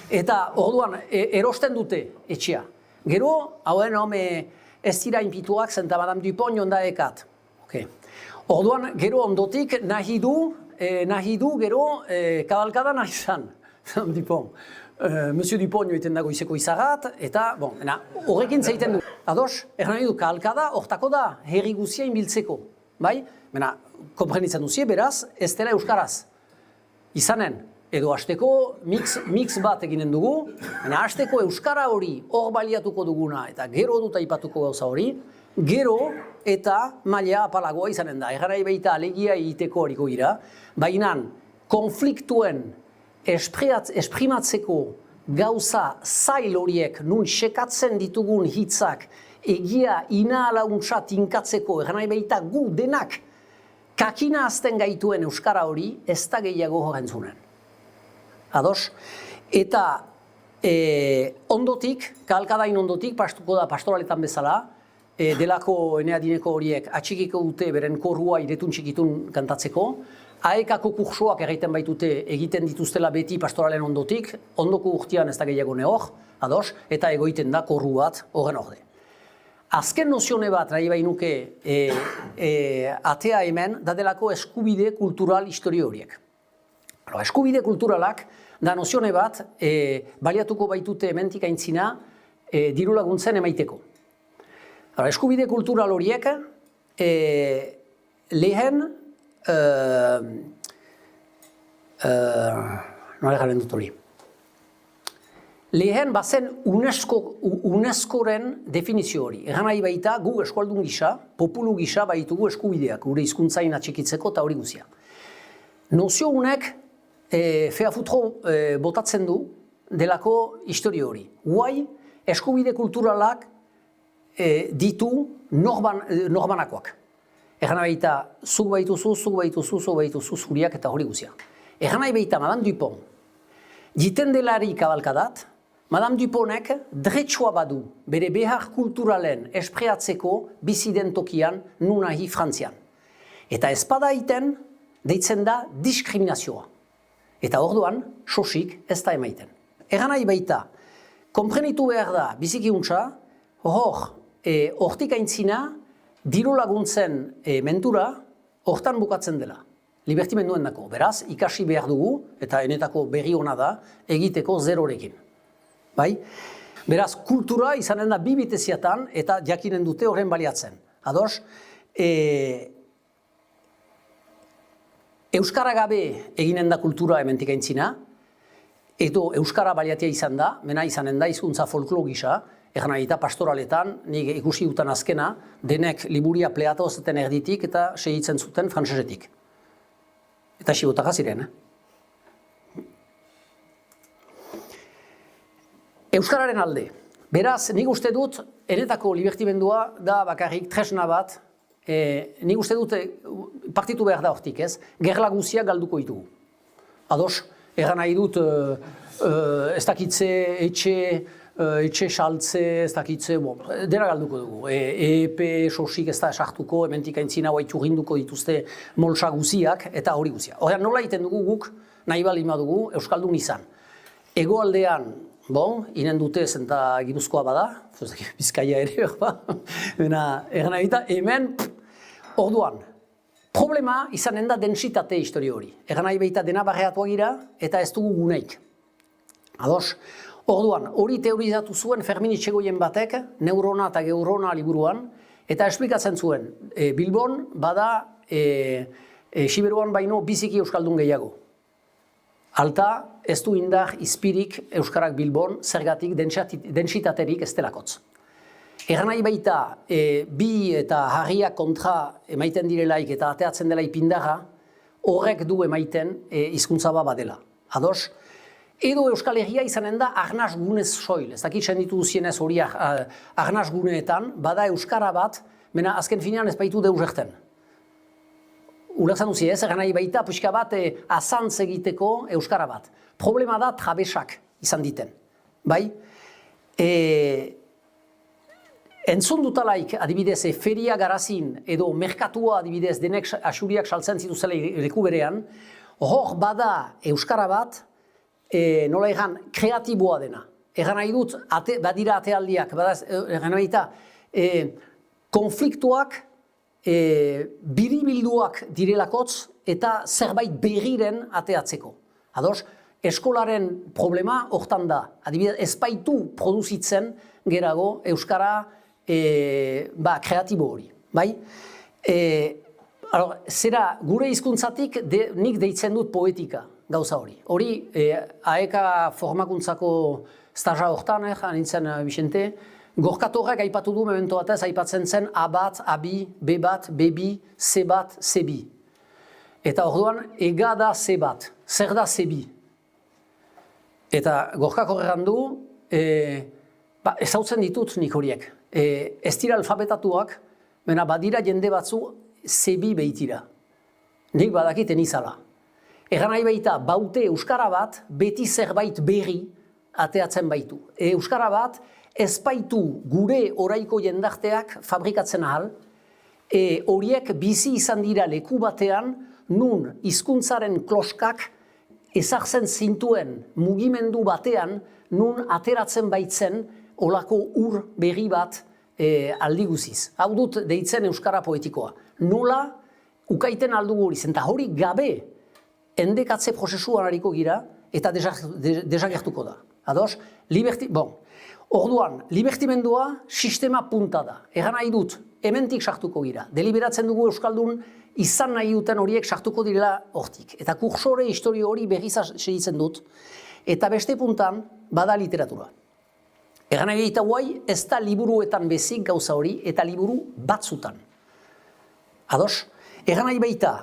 Eta orduan, erosten dute etxea. Gero, hauen home ez dira inpituak, zenta Madame Dupont jonda ekat. Okay. Orduan, gero ondotik nahi du gero kabalkada nahi zan. Dupont. Monsieur Dupont joiten dago izeko izagat, eta, bon, horrekin zeiten du. Ados, nahi du, kabalkada hortako da, herri guzia inbiltzeko. Bai? Komprenitzen duzie, beraz, ez dela euskaraz. Izanen, edo hasteko mix bat eginen dugu, hasteko euskara hori hor baliatuko duguna, eta gero dut aipatuko gauza hori, gero eta maila apalagoa izanen da. Egarai baita alegia egiteko horiko gira, baina konfliktuen esprimatzeko gauza zail horiek nun sekatzen ditugun hitzak egia inaalauntza tinkatzeko, egarai baita gu denak kakina azten gaituen euskara hori ez da gehiago horrentzunen. Ados? Eta ondotik, kabalkadain ondotik, pastuko da pastoraletan bezala, delako eneadineko horiek atxikiko dute beren korrua iretun txikitun kantatzeko, aekako kursoak egiten baitute egiten dituztela beti pastoralen ondotik, ondoko urtean ez da gehiago nehor, ados, eta egoiten da korru bat horren orde. Azken nozione bat nahi bainuke atea hemen, da delako eskubide kultural historio horiek. Eskubide kulturalak da nozione bat baliatuko baitute hementik aintzina diru laguntzen emaiteko. Eskubide kultural horiek lehen nola garen dut hori. lehen bazen UNESCO-ren definizio hori. Egan nahi baita gu eskualdun gisa, populu gisa baitugu eskubideak, gure hizkuntzain atxikitzeko eta hori guzia. Nozio honek feafutro botatzen du delako historio hori. Guai, eskubide kulturalak ditu norbanakoak. Egan nahi baita, zuk baituzu, zuriak eta hori guzia. Egan nahi baita, Madame Dupont, jiten delari kabalkadat, Madame Dupontek dretsua badu bere behar kulturalen espreatzeko bizi den tokian nunahi Frantzian. Eta ezpada iten, deitzen da diskriminazioa. Eta orduan, sosik ez da emaiten. Egan nahi baita, konprenitu behar da bizikiuntza, hortik aintzina, diru laguntzen mentura, hortan bukatzen dela. Libertimenduen dako. Beraz, ikasi behar dugu, eta enetako berri hona da, egiteko zerorekin. Bai? Beraz, kultura izanen da bi biteziatan, eta jakinen dute horren baliatzen. Ados, Euskara gabe eginen da kultura hementik aintzina, edo Euskara baliatia izan da, mena izanen da hizkuntza folklor gisa, egan nahi eta pastoraletan, nik ikusi dutan azkena, denek liburia pleata ozeten erditik eta segitzen zuten frantsesetik. Eta xibotaka ziren, Euskararen alde. Beraz, nik uste dut, enetako libertimendua da bakarrik tresna bat, nik uste dut partitu behar da hortik, ez? Gerla guzia galduko ditugu. Ados, egan nahi dut, ez dakitze, etxe saltze, ez dakitze, dena galduko dugu. EEP sosik ez da esartuko, hementik aintzina hau ginduko dituzte molsa guziak eta hori guzia. Horrean, nola egiten dugu guk, nahi bali dugu, Euskaldun izan. Egoaldean, inen dute zenta Gipuzkoa bada, Bizkaia ere, egan nahi eta hemen, orduan, problema izanen da densitate historio hori. Egan nahi behita dena barreatuak gira eta ez dugu guneik. Ados, orduan, hori teorizatu zuen Fermin Itxegoien batek, neurona eta geurona liburuan, eta esplikatzen zuen, Bilbon bada Siberuan baino biziki euskaldun gehiago. Alta, ez du indar izpirik Euskarak Bilbon, zergatik densitaterik ez delakotz. Egan nahi baita, bi eta harriak kontra emaiten direlaik eta ateatzen delaik pindarra, horrek du emaiten hizkuntza bat badela. Ados, edo Euskal Herria izanen da arnaz gunez soil. Ez dakit senditu duzienez hori arnaz guneetan, bada Euskara bat, mena azken finean ez baitu deus erten. Ulertzen duzi ez, egan nahi baita, pixka bat azantz egiteko Euskara bat. Problema da trabesak izan diten. Bai? Entzun dutalaik, adibidez, feria garazin edo merkatua adibidez denek asuriak saltzen zituzela leku berean, hor bada Euskara bat, nola egan, kreatiboa dena. Egan nahi dut, badira atealdiak, egan nahi eta konfliktuak biribilduak direlakotz eta zerbait berriren ateatzeko. Ados, eskolaren problema hortan da. Adibidez, ez baitu produzitzen gerago Euskara kreatibo hori. Bai? Zera, gure hizkuntzatik nik deitzen dut poetika gauza hori. Hori, AEKA formakuntzako staja hortan, anintzen Vicente, Gorkatorrak aipatu du memento batez, aipatzen zen A bat, A-bi, B bat, B-bi, C bat, C-bi. Eta orduan, ega da C bat, zer da C-bi. Eta Gorkak horregan du, ezautzen ditut nik horiek. Ez dira alfabetatuak, baina badira jende batzu C-bi behitira. Nik badakiten izala. Egan nahi baita, baute Euskara bat, beti zerbait berri ateatzen baitu. Euskara bat, ez baitu gure oraiko jendarteak fabrikatzen ahal, horiek bizi izan dira leku batean, nun hizkuntzaren kloskak ezartzen zintuen mugimendu batean, nun ateratzen baitzen olako ur berri bat aldi guziz. Hau dut deitzen Euskara poetikoa. Nola ukaiten aldugu hori zen, eta hori gabe endekatze prozesuan hariko gira, eta desagertuko da. Ados, orduan, libertimendua sistema punta da. Egan nahi dut, hementik sartuko gira. Deliberatzen dugu Euskaldun izan nahi duten horiek sartuko direla hortik. Eta kursore historio hori berriz segitzen dut. Eta beste puntan, bada literatura. Egan nahi behita guai, ez da liburuetan bezik gauza hori, eta liburu batzutan. Ados? Egan nahi behita,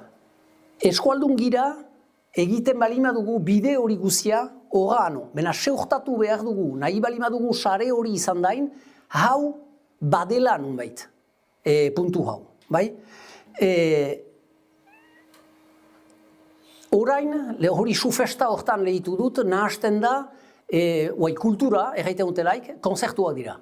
eskualdun gira, egiten balima dugu bide hori guzia, hogano, bena seurtatu behar dugu, nahi balima dugu sare hori izan dain, hau badela nunbait, puntu hau, bai? Orain, hori sufesta hortan lehitu dut, nahasten da, kultura, erraiten dutelaik, konzertuak dira.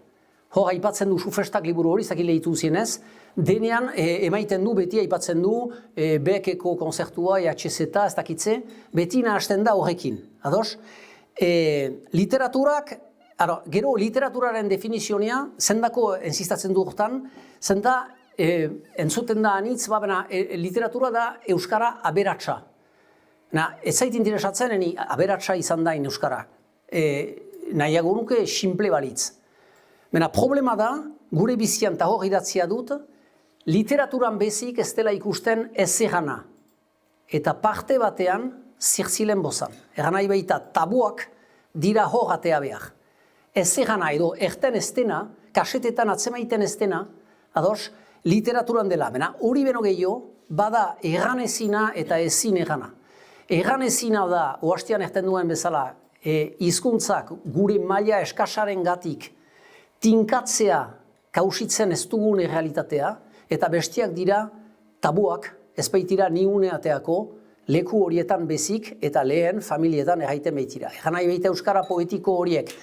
Hor, aipatzen du sufestak liburu hori, zakil lehitu zienez, denean emaiten du, beti aipatzen du, Beekeko konzertua, EHZ, ez dakitze, beti nahasten da horrekin, ados? Literaturak, gero literaturaren definizionea, zendako enzistatzen du hortan, zenda entzuten da anitz, literatura da euskara aberatsa. Ez zait interesatzen, aberatsa izan dain euskara. Nahiago nuke simple balitz. Problema da, gure bizian eta hor idatzia dut, literaturan bezik ez dela ikusten ez egana. Eta parte batean zirzilen bozan. Egan nahi behita tabuak dira hor atea behar. Ez egana edo erten ez dena, kasetetan atzemaiten ez dena, ados, literaturan dela. Hori beno gehiago, bada eganezina eta ezin egana. Eganezina da, ohastian erten duen bezala, hizkuntzak gure maila eskasaren gatik tinkatzea kausitzen ez dugun realitatea, eta bestiak dira tabuak, ez baitira ni uneateako, leku horietan bezik eta lehen familietan erraiten baitira. Egan nahi baita euskara poetiko horiek,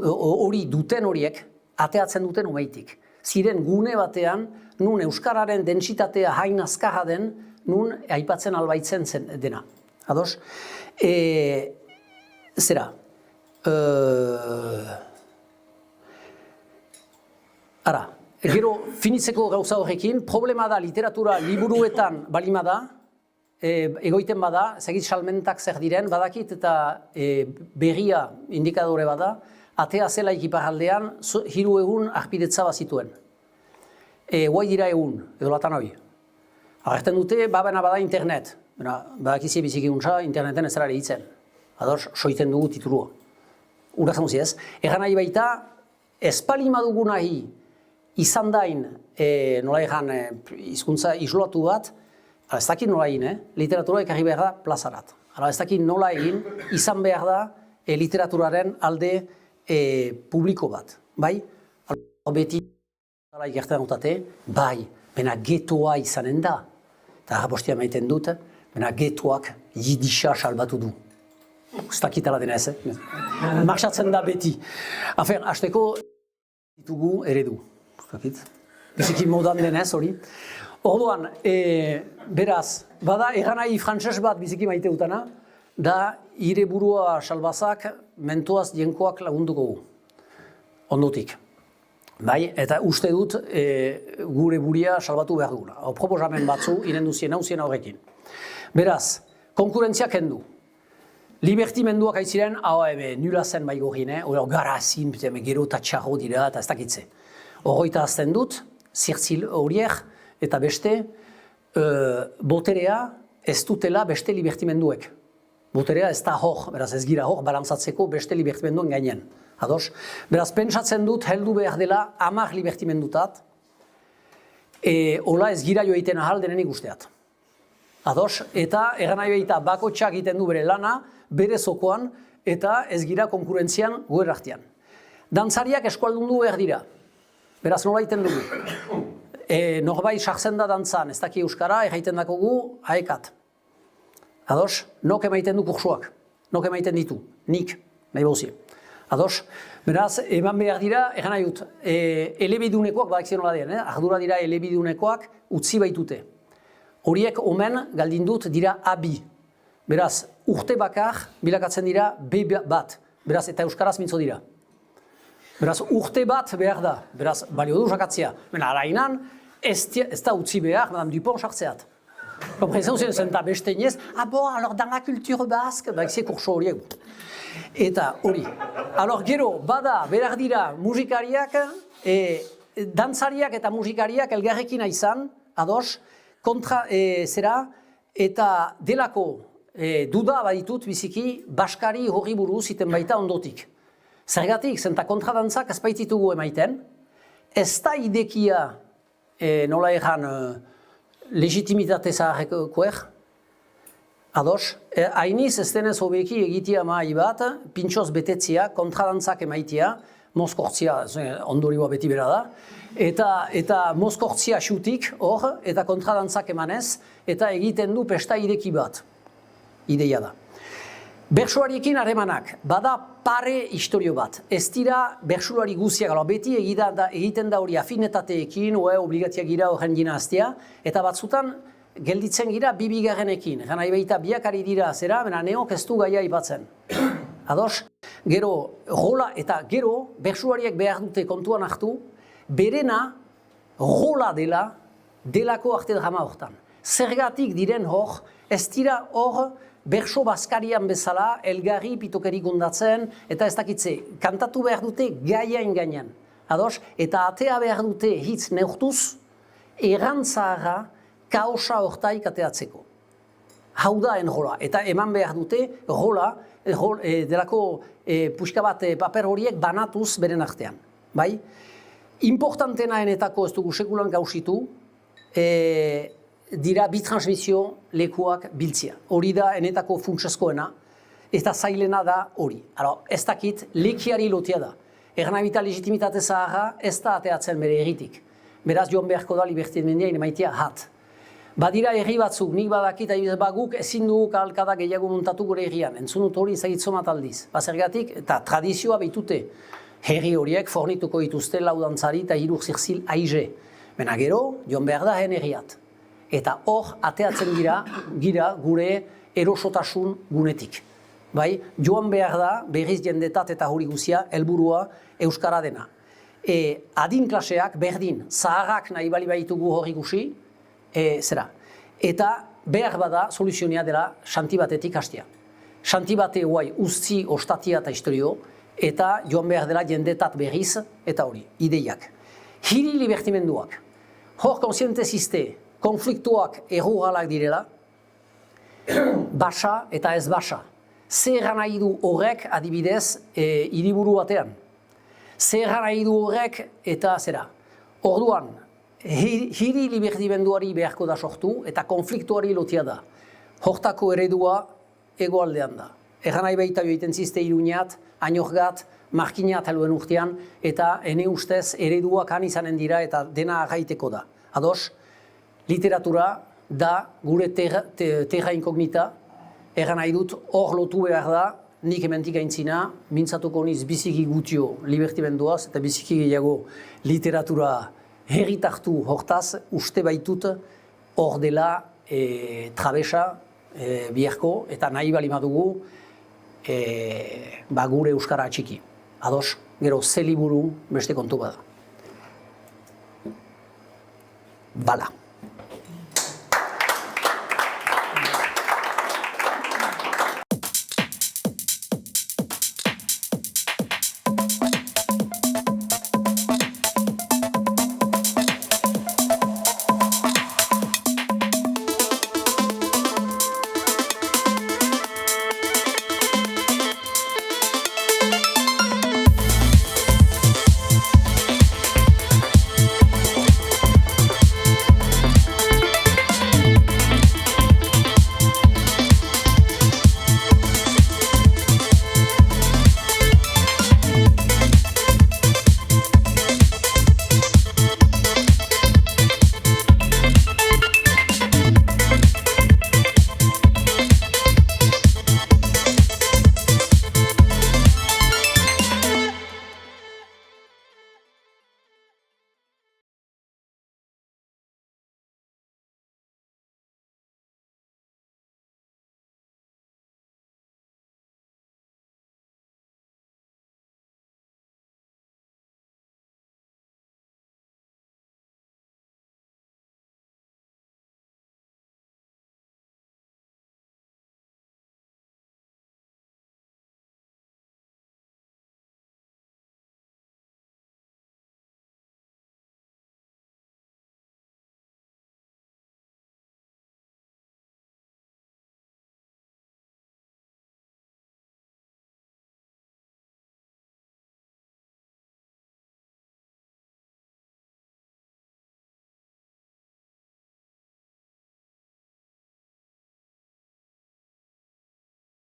hori duten horiek, ateatzen duten umeitik. Ziren gune batean, nun euskararen dentsitatea hain azkarra den, nun aipatzen albaitzen zen dena. Ados? Zera? Ara, gero finitzeko gauza horrekin, problema da literatura liburuetan balima da, egoiten bada, zegit salmentak zer diren, badakit eta berria indikadore bada, atea zela ikiparaldean, 3 egun arpidetza bazituen. Guai dira egun, edo latan hori. Agerten dute, bada internet. Badakizie biziki untza, interneten ez dara lehitzen. Ados, soiten dugu titulua. Ura zamuzi ez. Egan nahi baita, ez palima dugu nahi izan dain, nola egan, hizkuntza isolatu bat, ez dakit nola egin, literatura ekarri behar da plazarat. Ez dakit nola egin, izan behar da literaturaren alde publiko bat. Bai? Beti, ikertzen dutate, bai, bena getoa izanen da. Eta postia maiten dut, bena getoak jidisa salbatu du. Ez dakitala dena ez, marxatzen da beti. Afen, hasteko ditugu eredu. Biziki modan denez hori. Orduan, beraz, bada eganai frantses bat biziki maite dutana, da ire burua salbazak mentoaz jenkoak lagunduko gu. Ondotik. Bai, eta uste dut gure buria salbatu behar duguna. Proposamen batzu, inenduzien hauzien horrekin. Beraz, konkurentzia kendu. Libertimenduak aitziren, nula zen baigorrin, garazin, gero eta txarro dira, eta ez dakitze. Horroita azten dut, zirtzil horiek, eta beste, boterea ez dutela beste libertimenduek. Boterea ez da hor, beraz ez gira hor, balantzatzeko beste libertimenduen gainen. Ados? Beraz, pentsatzen dut, heldu behar dela 10 libertimendutat, hola ez gira joiten ahal denenik usteat. Ados? Eta, egan nahi behita, bakotxak egiten du bere lana, bere zokoan, eta ez gira konkurentzian guerraktian. Dantzariak eskualdundu behar dira. Beraz, nola egiten dugu? Norbait sartzen da dantzan, ez daki euskara, egiten dakogu, haekat. Ados? Nok emaiten du kursuak. Nok emaiten ditu. Nik, nahi bauzie. Ados? Beraz, eman behar dira, egan nahi dut, elebidunekoak, badakizien nola diren, ardura dira elebidunekoak utzi baitute. Horiek omen, galdin dut, dira A2. Beraz, urte bakar bilakatzen dira B1. Beraz, eta euskaraz mintzo dira. Beraz, urte bat behar da. Beraz, balio du sakatzea. Bena, arainan, ez da utzi behar, Madame Dupont sartzeat. Komprezio zen eta beste inez, alor, dan la kultur bask, badakizien kurso horiek. Eta hori. Alor, gero, bada, behar dira, musikariak, dantzariak eta musikariak elgarrekin izan, ados, kontra, zera, eta delako duda baditut biziki Baskari horri buruz iten baita ondotik. Zergatik, zenta kontradantzak ez baititugu emaiten, ez da idekia, nola egan, legitimitate zaharrekoek, ados, hainiz ez denez hobeki egitea mai bat, pintxoz betetzia, kontradantzak emaitia, mozkortzia, ondorioa beti bera da, eta mozkortzia xutik hor, eta kontradantzak emanez, eta egiten du pesta ideki bat, ideia da. Bertsulariekin harremanak, bada pare historio bat. Ez dira bertsulari guziak, beti egiten da hori afinetateekin, obligatiak gira horren gina aztea, eta batzutan gelditzen gira bigarrenekin. Gana ibaita biakari dira zera, bena neok ez du gaia ipatzen. Ados? Gero, rola eta gero, bertsulariek behar dute kontuan hartu, berena rola delako arte drama hortan. Zergatik diren hor, ez dira hor, bertso baskarian bezala, elgarri pitokeri gundatzen, eta ez dakitze, kantatu behar dute gaiain gainean. Ados? Eta atea behar dute hitz neurtuz, errantzara kaosa hortaik ateatzeko. Hau da rola. Eta eman behar dute rola, delako puxka bat paper horiek banatuz beren artean. Bai? Importantena enetako ez dugu sekulan gauzitu, dira bitransmisio lekuak biltzia. Hori da enetako funtsezkoena, eta zailena da hori. Ez dakit, lekiari lotia da. Ernaibita legitimitate zaharra ez da ateatzen bere erritik. Beraz joan beharko da libertimendia inemaitia hat. Badira herri batzuk, nik badakit, guk ezin dugu kalkada gehiago montatu gure herrian. Entzun dut hori zagitzomat aldiz. Bazergatik, eta tradizioa behitute. Herri horiek fornituko dituzte laudantzari eta hiru zirtzil aize. Bena gero, joan behar da hen herriat. Eta hor, ateatzen gira gure erosotasun gunetik. Bai, joan behar da, berriz jendetat eta hori guzia, helburua euskara dena. Adin klaseak berdin, zaharrak nahi bali baitugu hori guzi, zera. Eta behar bada soluzionia dela xanti batetik hastia. Xanti bate guai uzti ostatia eta historio, eta joan behar dela jendetat berriz, eta hori, ideiak. Hiri libertimenduak. Hor konsiente ziste, konfliktuak errugalak direla, basa eta ez basa. Zer nahi du horrek adibidez hiriburu batean. Zer nahi du horrek eta zera. Orduan, hiri libertimenduari beharko da sortu eta konfliktuari lotia da. Hortako eredua egoaldean da. Egan nahi baita joiten ziste Iruñat, Añorgat, Markinat heluen urtean, eta ene ustez ereduak han izanen dira eta dena agaiteko da. Ados, literatura da gure terra inkognita, egan nahi dut hor lotu behar da, nik hementik aintzina, mintzatuko niz biziki gutio libertimenduaz, eta biziki gehiago literatura herritartu hortaz, uste baitut hor dela trabesa biharko, eta nahi bali madugu gure euskara atxiki. Ados, gero ze liburu beste kontu bada. Bala.